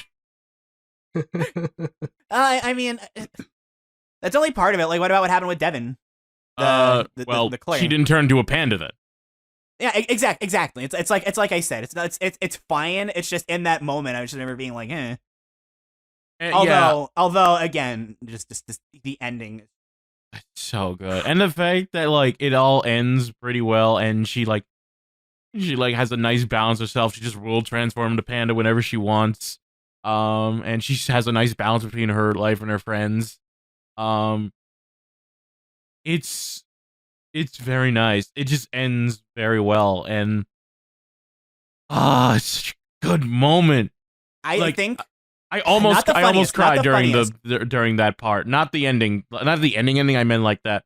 S3: I mean, that's only part of it. Like, what about what happened with Devin?
S2: The she didn't turn into a panda then.
S3: Yeah, exactly. It's like I said. It's fine. It's just in that moment, I just remember being like, eh. Although again, just the ending.
S2: It's so good, and the fact that like it all ends pretty well, and she has a nice balance herself. She just will transform into panda whenever she wants, and she has a nice balance between her life and her friends. It's very nice. It just ends very well, and it's such a good moment.
S3: I think.
S2: I almost cried during that part. Not the ending. I meant like that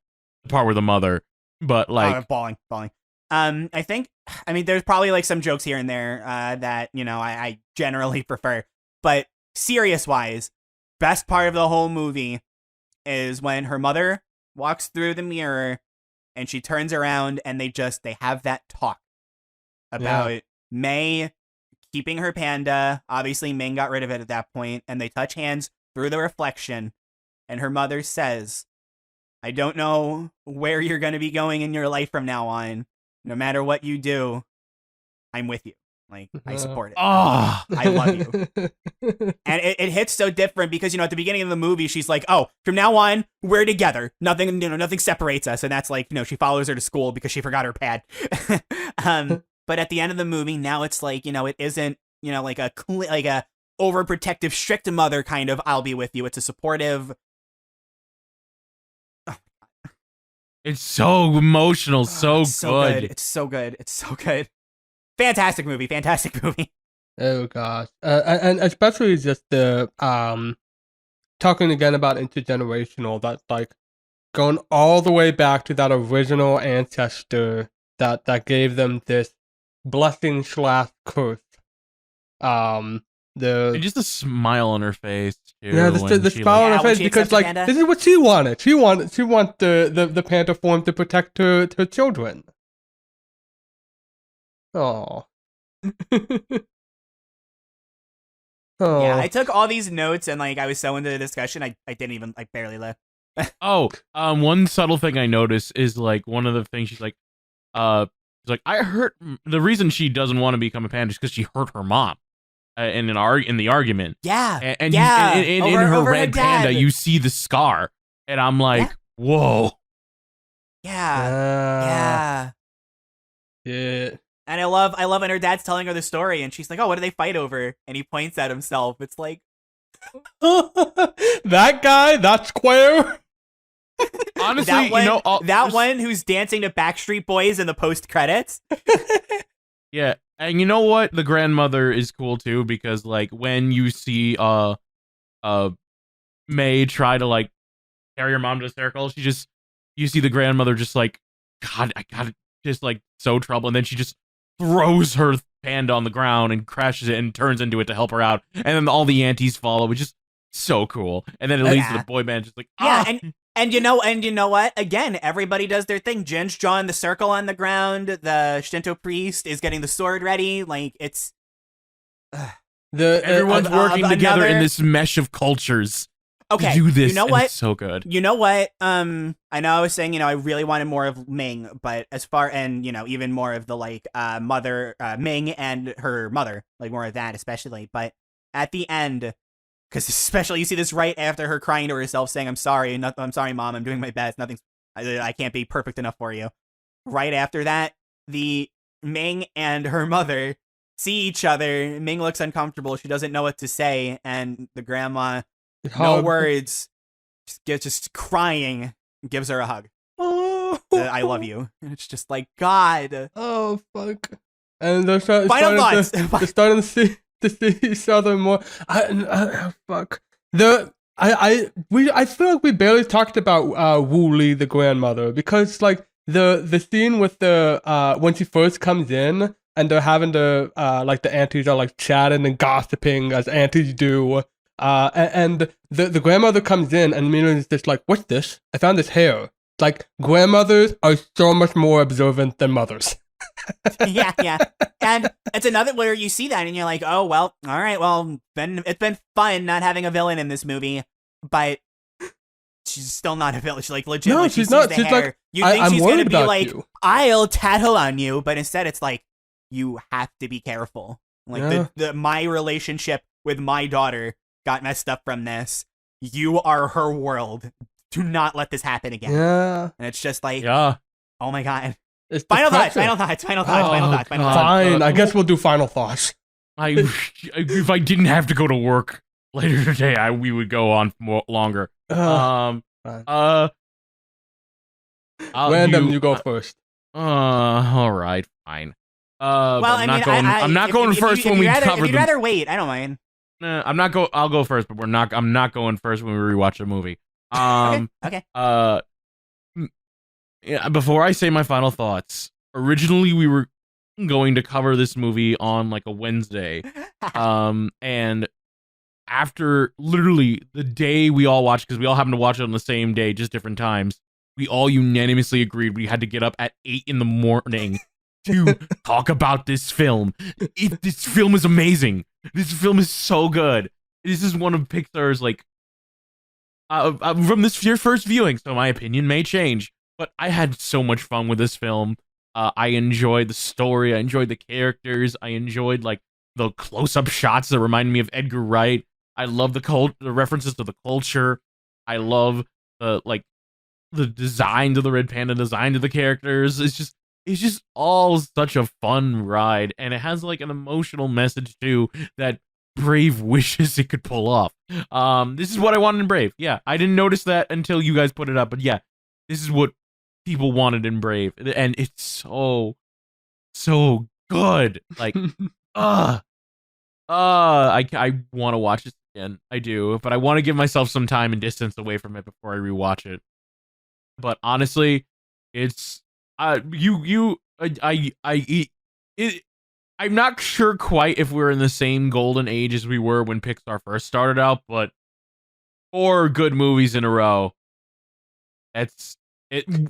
S2: part with the mother, but like
S3: bawling. I think. I mean, there's probably like some jokes here and there that I generally prefer, but serious wise, best part of the whole movie is when her mother walks through the mirror and she turns around and they have that talk about May keeping her panda. Obviously, Ming got rid of it at that point, and they touch hands through the reflection, and her mother says, I don't know where you're going to be going in your life from now on. No matter what you do, I'm with you. Like, I support it.
S2: Oh,
S3: I love you. And it hits so different because, at the beginning of the movie, she's like, oh, from now on, we're together. Nothing separates us. And that's like, she follows her to school because she forgot her pad. But at the end of the movie, now it's like, it isn't, like a overprotective, strict mother kind of, I'll be with you. It's a supportive.
S2: It's so emotional, so
S3: It's so
S2: good.
S3: It's so good. It's so good. Fantastic movie. Fantastic movie.
S1: Oh gosh, and especially just the talking again about intergenerational. That's like going all the way back to that original ancestor that gave them this blessing / curse.
S2: And just the smile on her face too.
S1: Yeah, the smile on her face because like
S3: panda.
S1: this is what she wanted. She wanted the panda form to protect her children. Oh. Oh.
S3: Yeah, I took all these notes and like I was so into the discussion, I didn't even like barely left.
S2: One subtle thing I noticed is like one of the things she's like I hurt the reason she doesn't want to become a panda is because she hurt her mom in the argument.
S3: Yeah,
S2: and
S3: yeah.
S2: in her red panda, you see the scar, and I'm like, whoa.
S3: Yeah. And I love when her dad's telling her the story, and she's like, "Oh, what do they fight over?" And he points at himself. It's like
S1: that guy, that square.
S2: Honestly,
S3: that one who's dancing to Backstreet Boys in the post credits.
S2: Yeah, and you know what? The grandmother is cool too because like when you see May try to like carry her mom to the circle, you see the grandmother just like, God, I got it, just like so trouble, and then she just throws her panda on the ground and crashes it and turns into it to help her out, and then all the aunties follow, which is so cool. And then it leads to the boy band just like,
S3: and you know what? Again, everybody does their thing. Jin's drawing the circle on the ground. The Shinto priest is getting the sword ready. Like it's
S2: everyone's working together in this mesh of cultures.
S3: Okay,
S2: to do this.
S3: You know what?
S2: It's so good.
S3: You know what? I know I was saying, I really wanted more of Ming, but even more of the like mother, Ming and her mother, like more of that, especially. But at the end, because especially you see this right after her crying to herself, saying, "I'm sorry, I'm sorry, Mom. I'm doing my best. I can't be perfect enough for you." Right after that, the Ming and her mother see each other. Ming looks uncomfortable. She doesn't know what to say, and the grandma. No words, just crying, gives her a hug.
S1: Oh,
S3: I love you. And it's just like, God.
S1: Oh, fuck. And they're starting to see each other more. Fuck. I feel like we barely talked about Wu Li, the grandmother, because like the scene with the when she first comes in and they're having to like the aunties are like chatting and gossiping as aunties do. And the grandmother comes in and Mina is just like, "What's this? I found this hair." Like, grandmothers are so much more observant than mothers.
S3: Yeah. And it's another where you see that and you're like, oh, well, all right, well, it's been fun not having a villain in this movie, but she's still not a villain. She's like, legit.
S1: No,
S3: when
S1: she's
S3: she
S1: not.
S3: Sees the
S1: she's
S3: hair,
S1: like,
S3: you think she's going to be like,
S1: you.
S3: I'll tattle on you, but instead it's like, you have to be careful. Like, my relationship with my daughter got messed up from this. You are her world. Do not let this happen again.
S1: Yeah.
S3: And it's just like,
S2: yeah.
S3: Oh my God.
S1: It's
S3: final thoughts.
S1: Fine. I guess we'll do final thoughts.
S2: If I didn't have to go to work later today, we would go on longer.
S1: Random, you go first.
S2: All right, fine.
S3: Well,
S2: I'm not going first when we cover.
S3: If you'd rather wait, I don't mind.
S2: Nah, I'll go first, but I'm not going first when we rewatch the movie.
S3: Okay.
S2: Yeah, before I say my final thoughts, originally we were going to cover this movie on like a Wednesday. And after literally the day we all watched, because we all happened to watch it on the same day, just different times, we all unanimously agreed we had to get up at 8 a.m. to talk about this film. This film is amazing. This film is so good. This is one of Pixar's like from your first viewing, so my opinion may change. But I had so much fun with this film. I enjoyed the story. I enjoyed the characters. I enjoyed like the close-up shots that reminded me of Edgar Wright. I love the references to the culture. I love the design to the Red Panda, design to the characters. It's just all such a fun ride, and it has like an emotional message too that Brave wishes it could pull off. This is what I wanted in Brave. Yeah, I didn't notice that until you guys put it up, but yeah, this is what people wanted in Brave, and it's so good. Like, I want to watch it again. I do, but I want to give myself some time and distance away from it before I rewatch it. But honestly, it's I'm not sure quite if we're in the same golden age as we were when Pixar first started out, but 4 good movies in a row.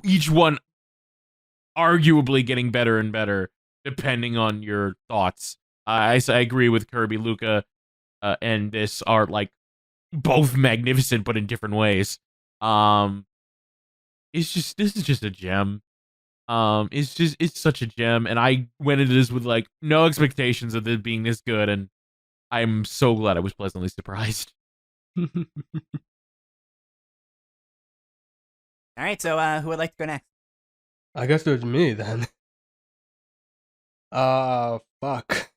S2: Each one arguably getting better and better depending on your thoughts. I agree with Kirby, Luca, and this are like both magnificent but in different ways. This is just a gem. It's such a gem, and I went into this with like no expectations of it being this good, and I'm so glad I was pleasantly surprised.
S3: All right, so who would like to go next?
S1: I guess it was me then. Fuck.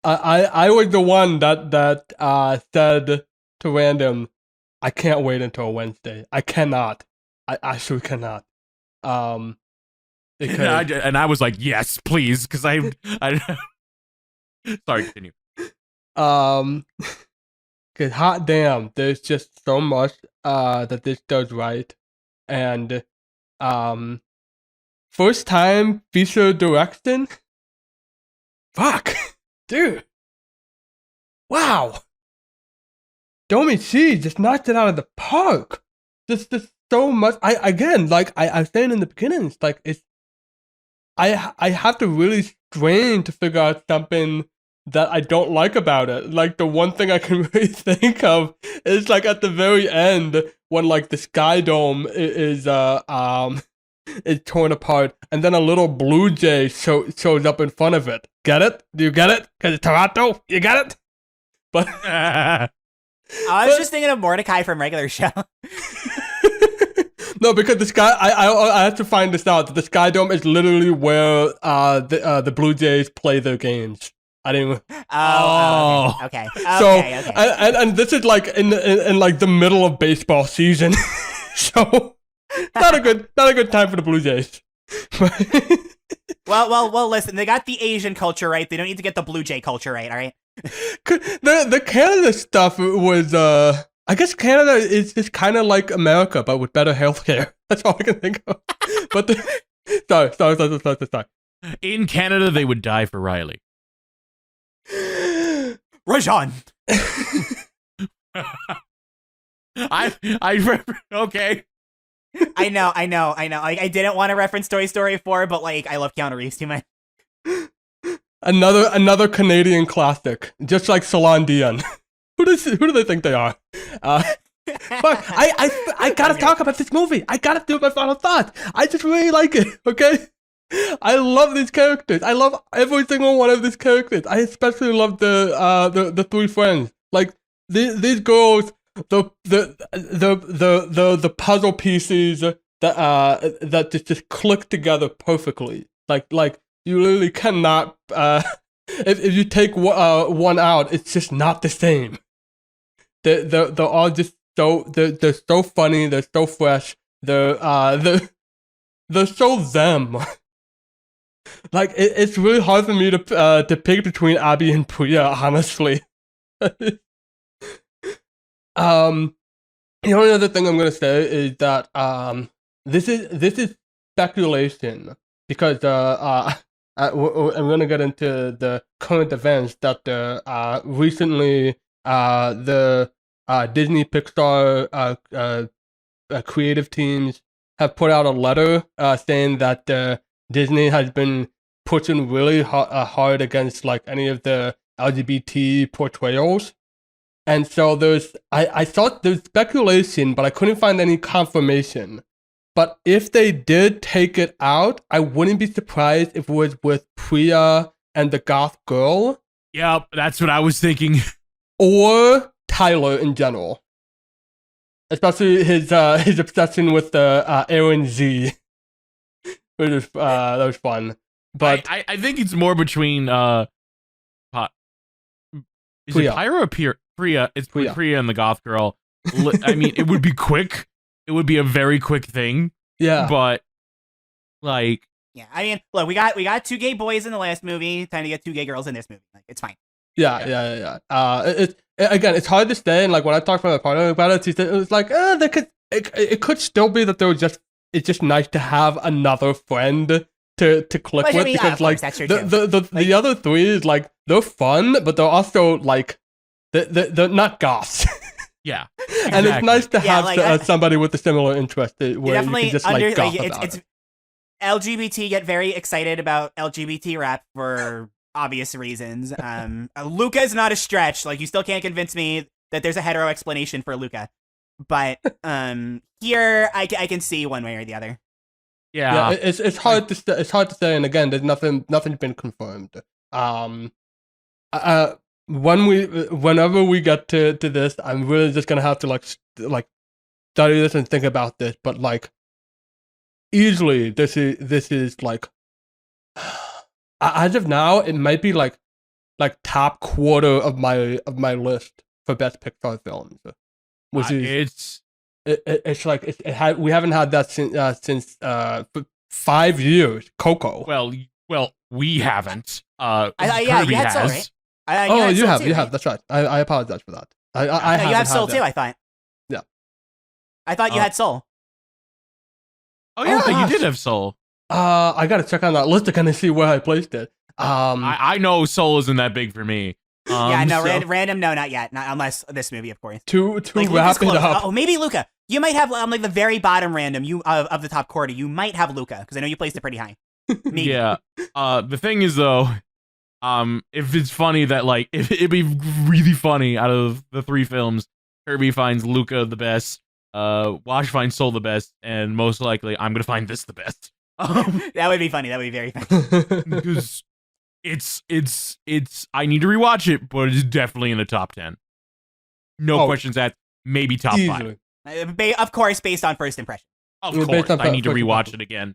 S1: I was the one that said to Random, I can't wait until Wednesday. I cannot. I actually cannot. Because
S2: and I was like, yes, please, because I sorry, continue.
S1: Because hot damn, there's just so much that this does right, and first time feature direction. Fuck, dude. Wow. Domi C just knocked it out of the park. Just so much. I was saying in the beginning, it's like I have to really strain to figure out something that I don't like about it. Like the one thing I can really think of is like at the very end when like the Sky Dome is torn apart, and then a little blue jay shows up in front of it. Get it? Do you get it? Because it's Toronto. You get it? But
S3: I was just thinking of Mordecai from Regular Show.
S1: No, because the Sky, I have to find this out. The Sky Dome is literally where the Blue Jays play their games. I didn't.
S3: Oh, okay.
S1: So,
S3: okay.
S1: And this is like in like the middle of baseball season, so not a good time for the Blue Jays.
S3: Well. Listen, they got the Asian culture right. They don't need to get the Blue Jay culture right. All right.
S1: The Canada stuff was I guess Canada is just kind of like America, but with better healthcare. That's all I can think of. But sorry.
S2: In Canada, they would die for Riley.
S3: Rajan.
S2: I okay.
S3: I know. Like, I didn't want to reference Toy Story 4, but like I love Keanu Reeves too much.
S1: Another Canadian classic, just like Celine Dion. Who do they think they are? But I gotta talk about this movie. I gotta do my final thought. I just really like it. Okay, I love these characters. I love every single one of these characters. I especially love the 3 friends. Like these girls, the puzzle pieces that just click together perfectly. Like you literally cannot. If you take one out, it's just not the same. They're all just they're so funny. They're so fresh. They're so them. Like it's really hard for me to pick between Abby and Priya, honestly. The only other thing I'm gonna say is that this is speculation because I'm gonna get into the current events that recently the Disney Pixar creative teams have put out a letter saying that Disney has been pushing really hard against like any of the LGBT portrayals. And so I thought there's speculation, but I couldn't find any confirmation. But if they did take it out, I wouldn't be surprised if it was with Priya and the goth girl.
S2: Yep, that's what I was thinking.
S1: Or Tyler in general. Especially his obsession with Aaron Z. Which is, that was fun. But
S2: I think it's more between is
S1: Priya.
S2: it Pyra or Priya? It's
S1: Priya.
S2: Priya and the goth girl. I mean, it would be quick. It would be a very quick thing.
S1: Yeah.
S2: But like,
S3: Yeah, I mean, look, we got 2 gay boys in the last movie. Time to get 2 gay girls in this movie. Like, it's fine.
S1: Yeah. Again, it's hard to say. And like when I talked to my partner about it, she said it was like, it could still be that it's just nice to have another friend to click with, because like the other 3 is like they're fun, but they're also like they're not goths.
S2: Yeah,
S1: and it's nice to have somebody with a similar interest where you can just like goth about it.
S3: LGBT get very excited about LGBT rap for obvious reasons. Luca is not a stretch. Like, you still can't convince me that there's a hetero explanation for Luca. But here I can see one way or the other.
S1: Yeah, it's hard to say. And again, there's nothing's been confirmed. Whenever we get to this, I'm really just gonna have to like study this and think about this. But like, easily, this is like, as of now, it might be like top quarter of my list for best Pixar films, which is we haven't had that since 5 years. Coco.
S2: Well, we haven't.
S3: Kirby has. Soul, right?
S1: You have. That's right. I apologize for that.
S3: You have Soul too. I thought.
S1: Yeah.
S3: I thought you had Soul.
S2: Oh yeah, you did have Soul.
S1: I gotta check on that list to kind of see where I placed it.
S2: I know Soul isn't that big for me.
S3: Random, no, not yet. Not unless this movie, of course.
S1: To wrap it up.
S3: Oh, maybe Luca. You might have like the very bottom random of the top quarter. You might have Luca, because I know you placed it pretty high. Maybe.
S2: Yeah. The thing is though, if it's funny that like if it'd be really funny out of the 3 films, Kirby finds Luca the best, Wash finds Soul the best, and most likely I'm gonna find this the best.
S3: That would be funny. That would be very funny.
S2: Because it's I need to rewatch it, but it's definitely in the top 10. No questions asked. Maybe top
S1: easily.
S2: 5.
S3: Of course, based on first impression.
S2: Of course, I need to rewatch it again.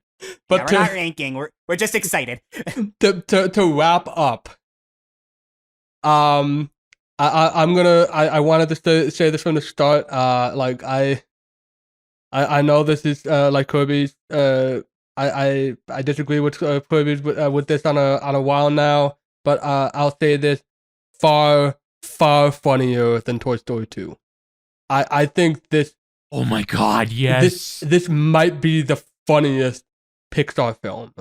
S3: But we're not ranking. We're just excited.
S1: to wrap up, I wanted to say this from the start. Like I know this is like Kirby's. I disagree with Kirby's with this on a while now, but I'll say this: far funnier than Toy Story 2. I think this.
S2: Oh my God! Yes,
S1: this might be the funniest Pixar film.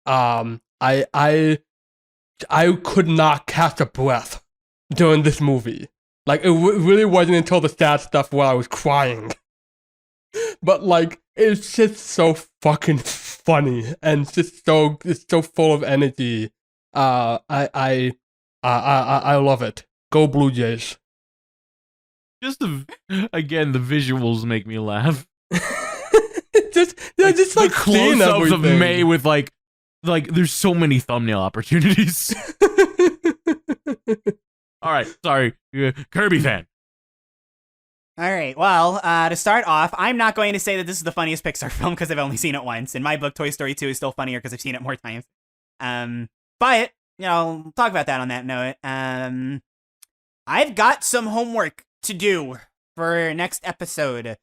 S1: I could not catch a breath during this movie. Like, it really wasn't until the sad stuff where I was crying. But like, it's just so fucking funny, and it's so full of energy. I love it. Go Blue Jays.
S2: Again, the visuals make me laugh.
S1: just like
S2: the close-ups of May with like there's so many thumbnail opportunities. All right, sorry, Kirby fan.
S3: All right, well, to start off, I'm not going to say that this is the funniest Pixar film because I've only seen it once. In my book, Toy Story 2 is still funnier because I've seen it more times. But we'll talk about that on that note. I've got some homework to do for next episode.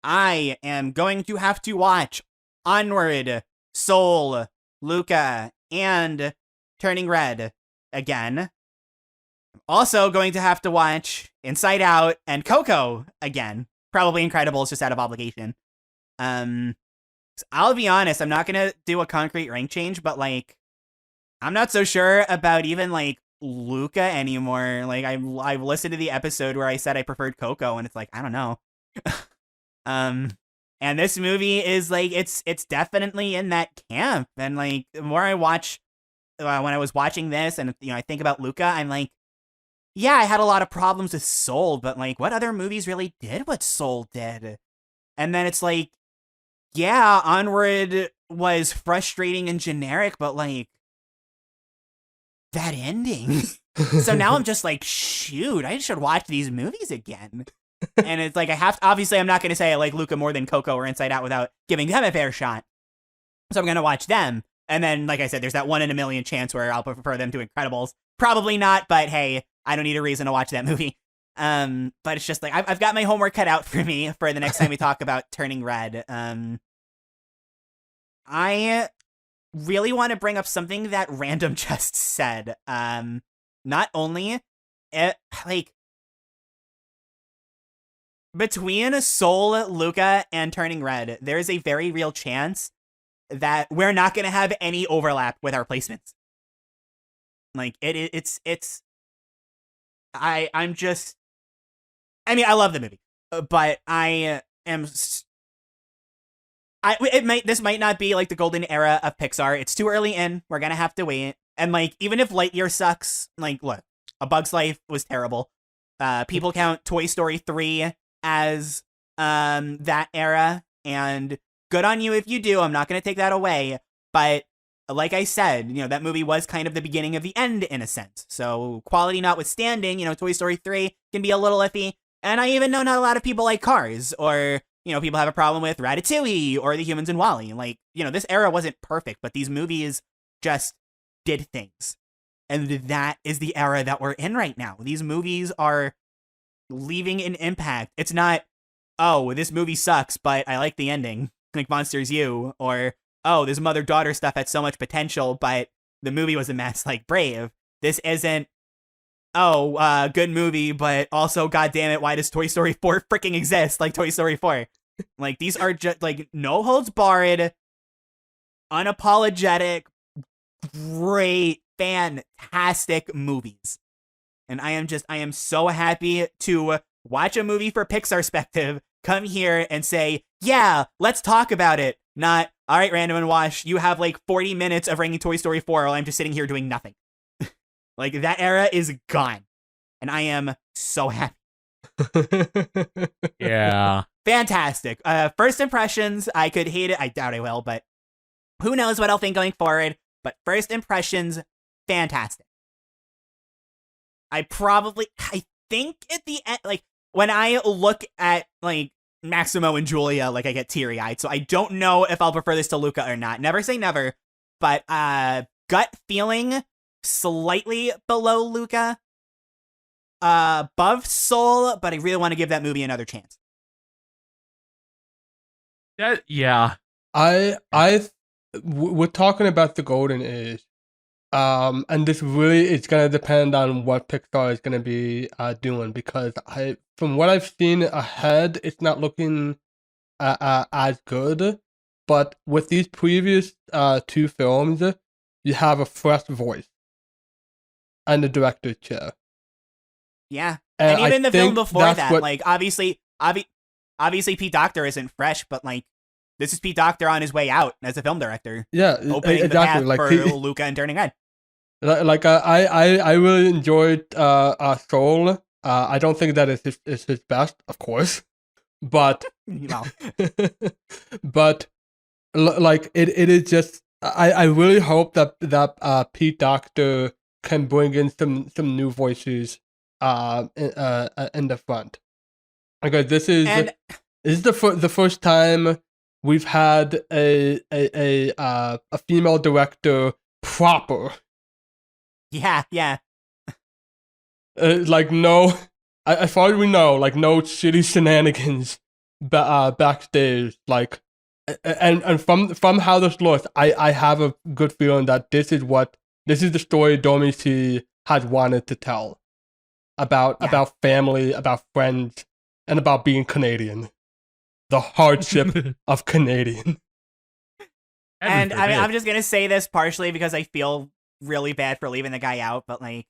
S3: I am going to have to watch Onward, Soul, Luca, and Turning Red again. I'm also going to have to watch Inside Out and Coco again. Probably Incredibles just out of obligation. I'll be honest, I'm not going to do a concrete rank change, but like, I'm not so sure about even like Luca anymore. Like, I've listened to the episode where I said I preferred Coco, and it's like, I don't know. And this movie is like, it's definitely in that camp. And like, the more I watch, when I was watching this, and I think about Luca, I'm like, yeah, I had a lot of problems with Soul, but like, what other movies really did what Soul did? And then it's like, yeah, Onward was frustrating and generic, but like, that ending. So now I'm just like, shoot, I should watch these movies again. And it's like, obviously I'm not going to say I like Luca more than Coco or Inside Out without giving them a fair shot. So I'm going to watch them. And then, like I said, there's that 1 in a million chance where I'll prefer them to Incredibles. Probably not, but hey, I don't need a reason to watch that movie. But it's just like, I've got my homework cut out for me for the next time we talk about Turning Red. I really want to bring up something that Random just said. Not only it, like, between Soul, Luca, and Turning Red, there is a very real chance that we're not going to have any overlap with our placements. Like, I'm just, I mean, I love the movie, but this might not be like the golden era of Pixar. It's too early in. We're going to have to wait. And like, even if Lightyear sucks, like, look, A Bug's Life was terrible. People count Toy Story 3 as that era, and good on you if you do. I'm not going to take that away, but like I said, that movie was kind of the beginning of the end in a sense. So quality notwithstanding, Toy Story 3 can be a little iffy, and I even know not a lot of people like Cars, or people have a problem with Ratatouille or The Humans in WALL-E. Like, this era wasn't perfect, but these movies just did things, and that is the era that we're in right now. These movies are leaving an impact. It's not, oh, this movie sucks, but I like the ending, like Monsters U, or, oh, this mother-daughter stuff had so much potential, but the movie was a mess, like Brave. This isn't, oh, good movie, but also, goddamn it, why does Toy Story 4 freaking exist, like Toy Story 4? Like, these are just, like, no holds barred, unapologetic, great, fantastic movies. And I am so happy to watch a movie for Pixarspective, come here and say, yeah, let's talk about it. Not, all right, Random and Wash, you have like 40 minutes of ranking Toy Story 4 while I'm just sitting here doing nothing. Like, that era is gone. And I am so happy.
S2: Yeah.
S3: Fantastic. First impressions, I could hate it. I doubt I will, but who knows what I'll think going forward. But first impressions, fantastic. I think at the end, like, when I look at, like, Maximo and Julia, like, I get teary-eyed, so I don't know if I'll prefer this to Luca or not. Never say never, but, gut feeling, slightly below Luca, above Soul, but I really want to give that movie another chance.
S2: Yeah.
S1: We're talking about the golden age. And this really is going to depend on what Pixar is going to be doing, because from what I've seen ahead, it's not looking as good. But with these previous two films, you have a fresh voice and the director's chair.
S3: Yeah, and even the film before that, like, obviously Pete Docter isn't fresh, but like, this is Pete Docter on his way out as a film director.
S1: Yeah,
S3: opening
S1: exactly.
S3: The path for Luca and Turning Red.
S1: Like, I really enjoyed Soul. I don't think that is his best, of course, but but like, it is just, I really hope that Pete Docter can bring in some new voices in the front. Okay, this is the first time we've had a female director proper.
S3: Yeah.
S1: Like, no, as far as we know, like, no shitty shenanigans backstage. Like, and from how this looks, I have a good feeling that this is the story Dominici has wanted to tell about family, about friends, and about being Canadian. The hardship of Canadian.
S3: And I mean, I'm just gonna say this partially because I feel really bad for leaving the guy out, but like,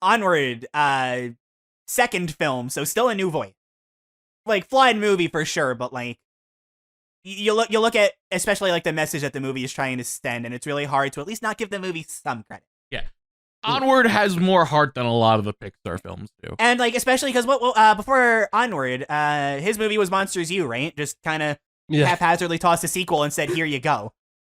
S3: Onward, second film, so still a new voice. Like, flawed movie for sure, but like, you look at especially like the message that the movie is trying to send, and it's really hard to at least not give the movie some credit.
S2: Yeah. Onward has more heart than a lot of the Pixar films do. And
S3: like, especially because before Onward, his movie was Monsters U, right? Just kind of haphazardly tossed a sequel and said, here you go.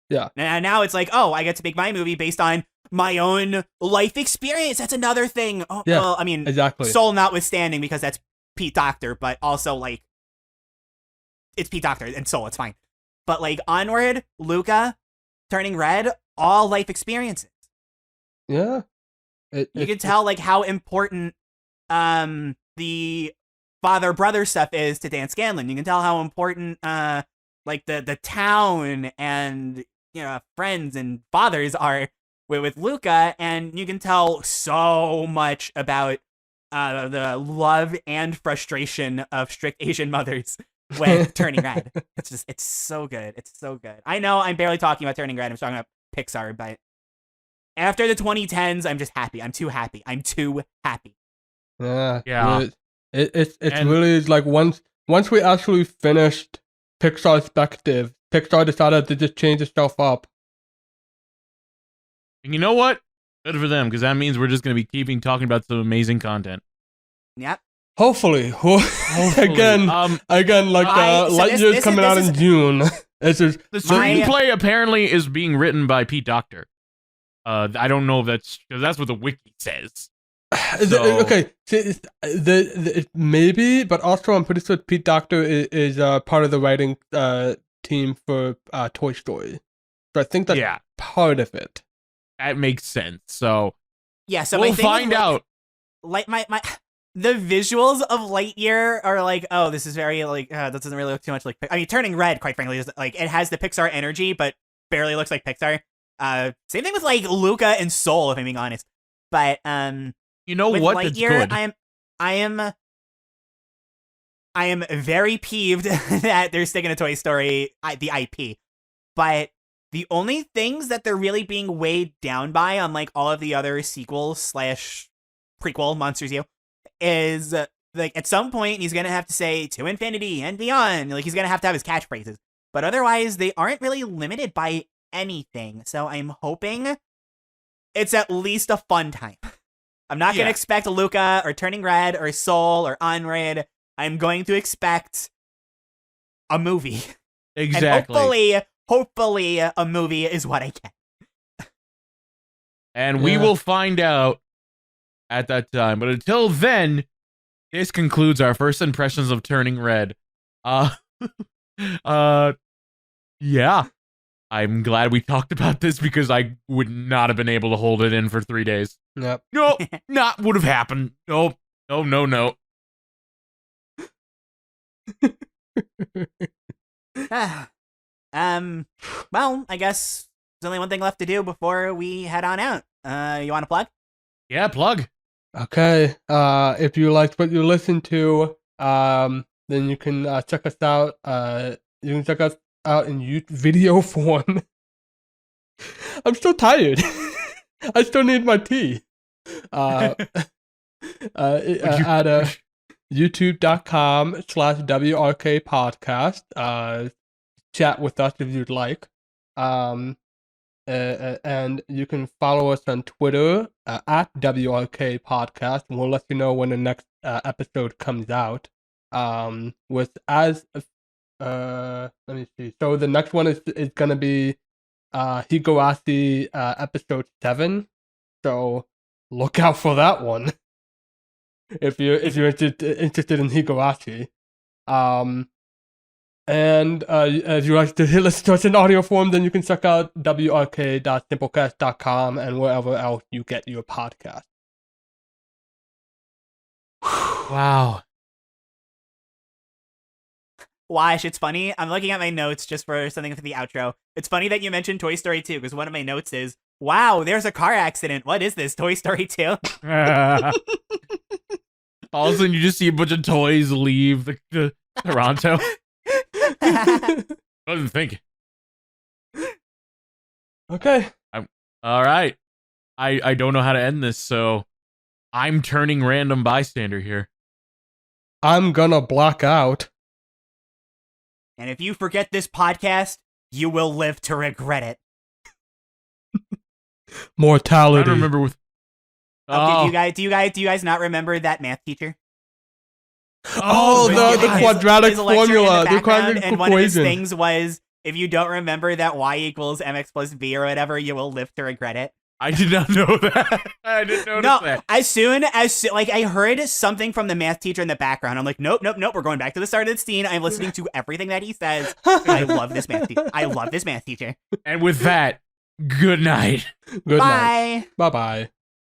S1: Yeah.
S3: And now it's like, oh, I get to make my movie based on my own life experience. That's another thing. Oh,
S1: yeah,
S3: well, I mean,
S1: exactly.
S3: Soul notwithstanding, because that's Pete Docter, but also like, it's Pete Docter and Soul, it's fine. But like, Onward, Luca, Turning Red, all life experiences.
S1: Yeah.
S3: You can tell like how important the father-brother stuff is to Dan Scanlon. You can tell how important like the town and friends and fathers are with Luca, and you can tell so much about the love and frustration of strict Asian mothers with Turning Red. It's so good. It's so good. I know I'm barely talking about Turning Red. I'm talking about Pixar, but after the 2010s, I'm just happy. I'm too happy.
S2: Yeah.
S1: It's really like once we actually finished Pixarspective, Pixar decided to just change itself up.
S2: And you know what? Good for them, because that means we're just going to be keeping talking about some amazing content.
S3: Yep.
S1: Hopefully. Again, like Lightyear's coming out in June.
S2: The screenplay apparently is being written by Pete Docter. I don't know if that's what the wiki says.
S1: Okay, maybe, but also I'm pretty sure Pete Docter is part of the writing team for Toy Story. So I think that's part of it.
S2: That makes sense. So
S3: yeah, so
S2: we'll find out.
S3: Like the visuals of Lightyear are like, oh, this is very like that doesn't really look too much like. I mean, Turning Red, quite frankly, is like it has the Pixar energy, but barely looks like Pixar. Same thing with like Luca and Soul, if I'm being honest. But
S2: you know what?
S3: Lightyear,
S2: That's good.
S3: I am very peeved that they're sticking to Toy Story, the IP. But the only things that they're really being weighed down by, unlike all of the other sequels / prequel Monsters U, is like at some point he's gonna have to say to infinity and beyond. Like he's gonna have to have his catchphrases. But otherwise, they aren't really limited by anything. So I'm hoping it's at least a fun time. I'm not gonna expect Luca or Turning Red or Soul or Unread. I'm going to expect a movie.
S2: Exactly.
S3: And hopefully a movie is what I get.
S2: And we will find out at that time. But until then, this concludes our first impressions of Turning Red. Yeah. I'm glad we talked about this because I would not have been able to hold it in for 3 days.
S1: Yep.
S2: No, not would have happened. No.
S3: Well, I guess there's only one thing left to do before we head on out. You want to plug?
S2: Yeah, plug.
S1: Okay. If you liked what you listened to, then you can check us out. You can check us out in video form. I'm still tired. I still need my tea. At youtube.com/WRK podcast. Chat with us if you'd like. And you can follow us on Twitter at WRK podcast, and we'll let you know when the next episode comes out. Let me see. So the next one is gonna be Higurashi episode 7. So look out for that one. if you're interested in Higurashi. And if you like to listen to us in audio form, then you can check out wrk.simplecast.com and wherever else you get your podcast.
S2: Wow.
S3: Wash, it's funny. I'm looking at my notes just for something for the outro. It's funny that you mentioned Toy Story 2 because one of my notes is, wow, there's a car accident. What is this, Toy Story 2?
S2: All of a sudden, you just see a bunch of toys leave the Toronto. I wasn't thinking.
S1: Okay.
S2: All right. I don't know how to end this, so I'm turning random bystander here.
S1: I'm gonna black out.
S3: And if you forget this podcast, you will live to regret it.
S1: Mortality.
S2: I don't remember with.
S3: Do you guys not remember that math teacher?
S1: Oh, the quadratic formula, the quadratic
S3: and
S1: equation.
S3: One of his things was, if you don't remember that y equals mx plus b or whatever, you will live to regret it.
S2: I did not know that. I didn't notice that.
S3: As soon as I heard something from the math teacher in the background, I'm like, nope. We're going back to the start of the scene. I'm listening to everything that he says. I love this math teacher.
S2: And with that, good night.
S1: Good
S3: Bye.
S1: night. Bye-bye.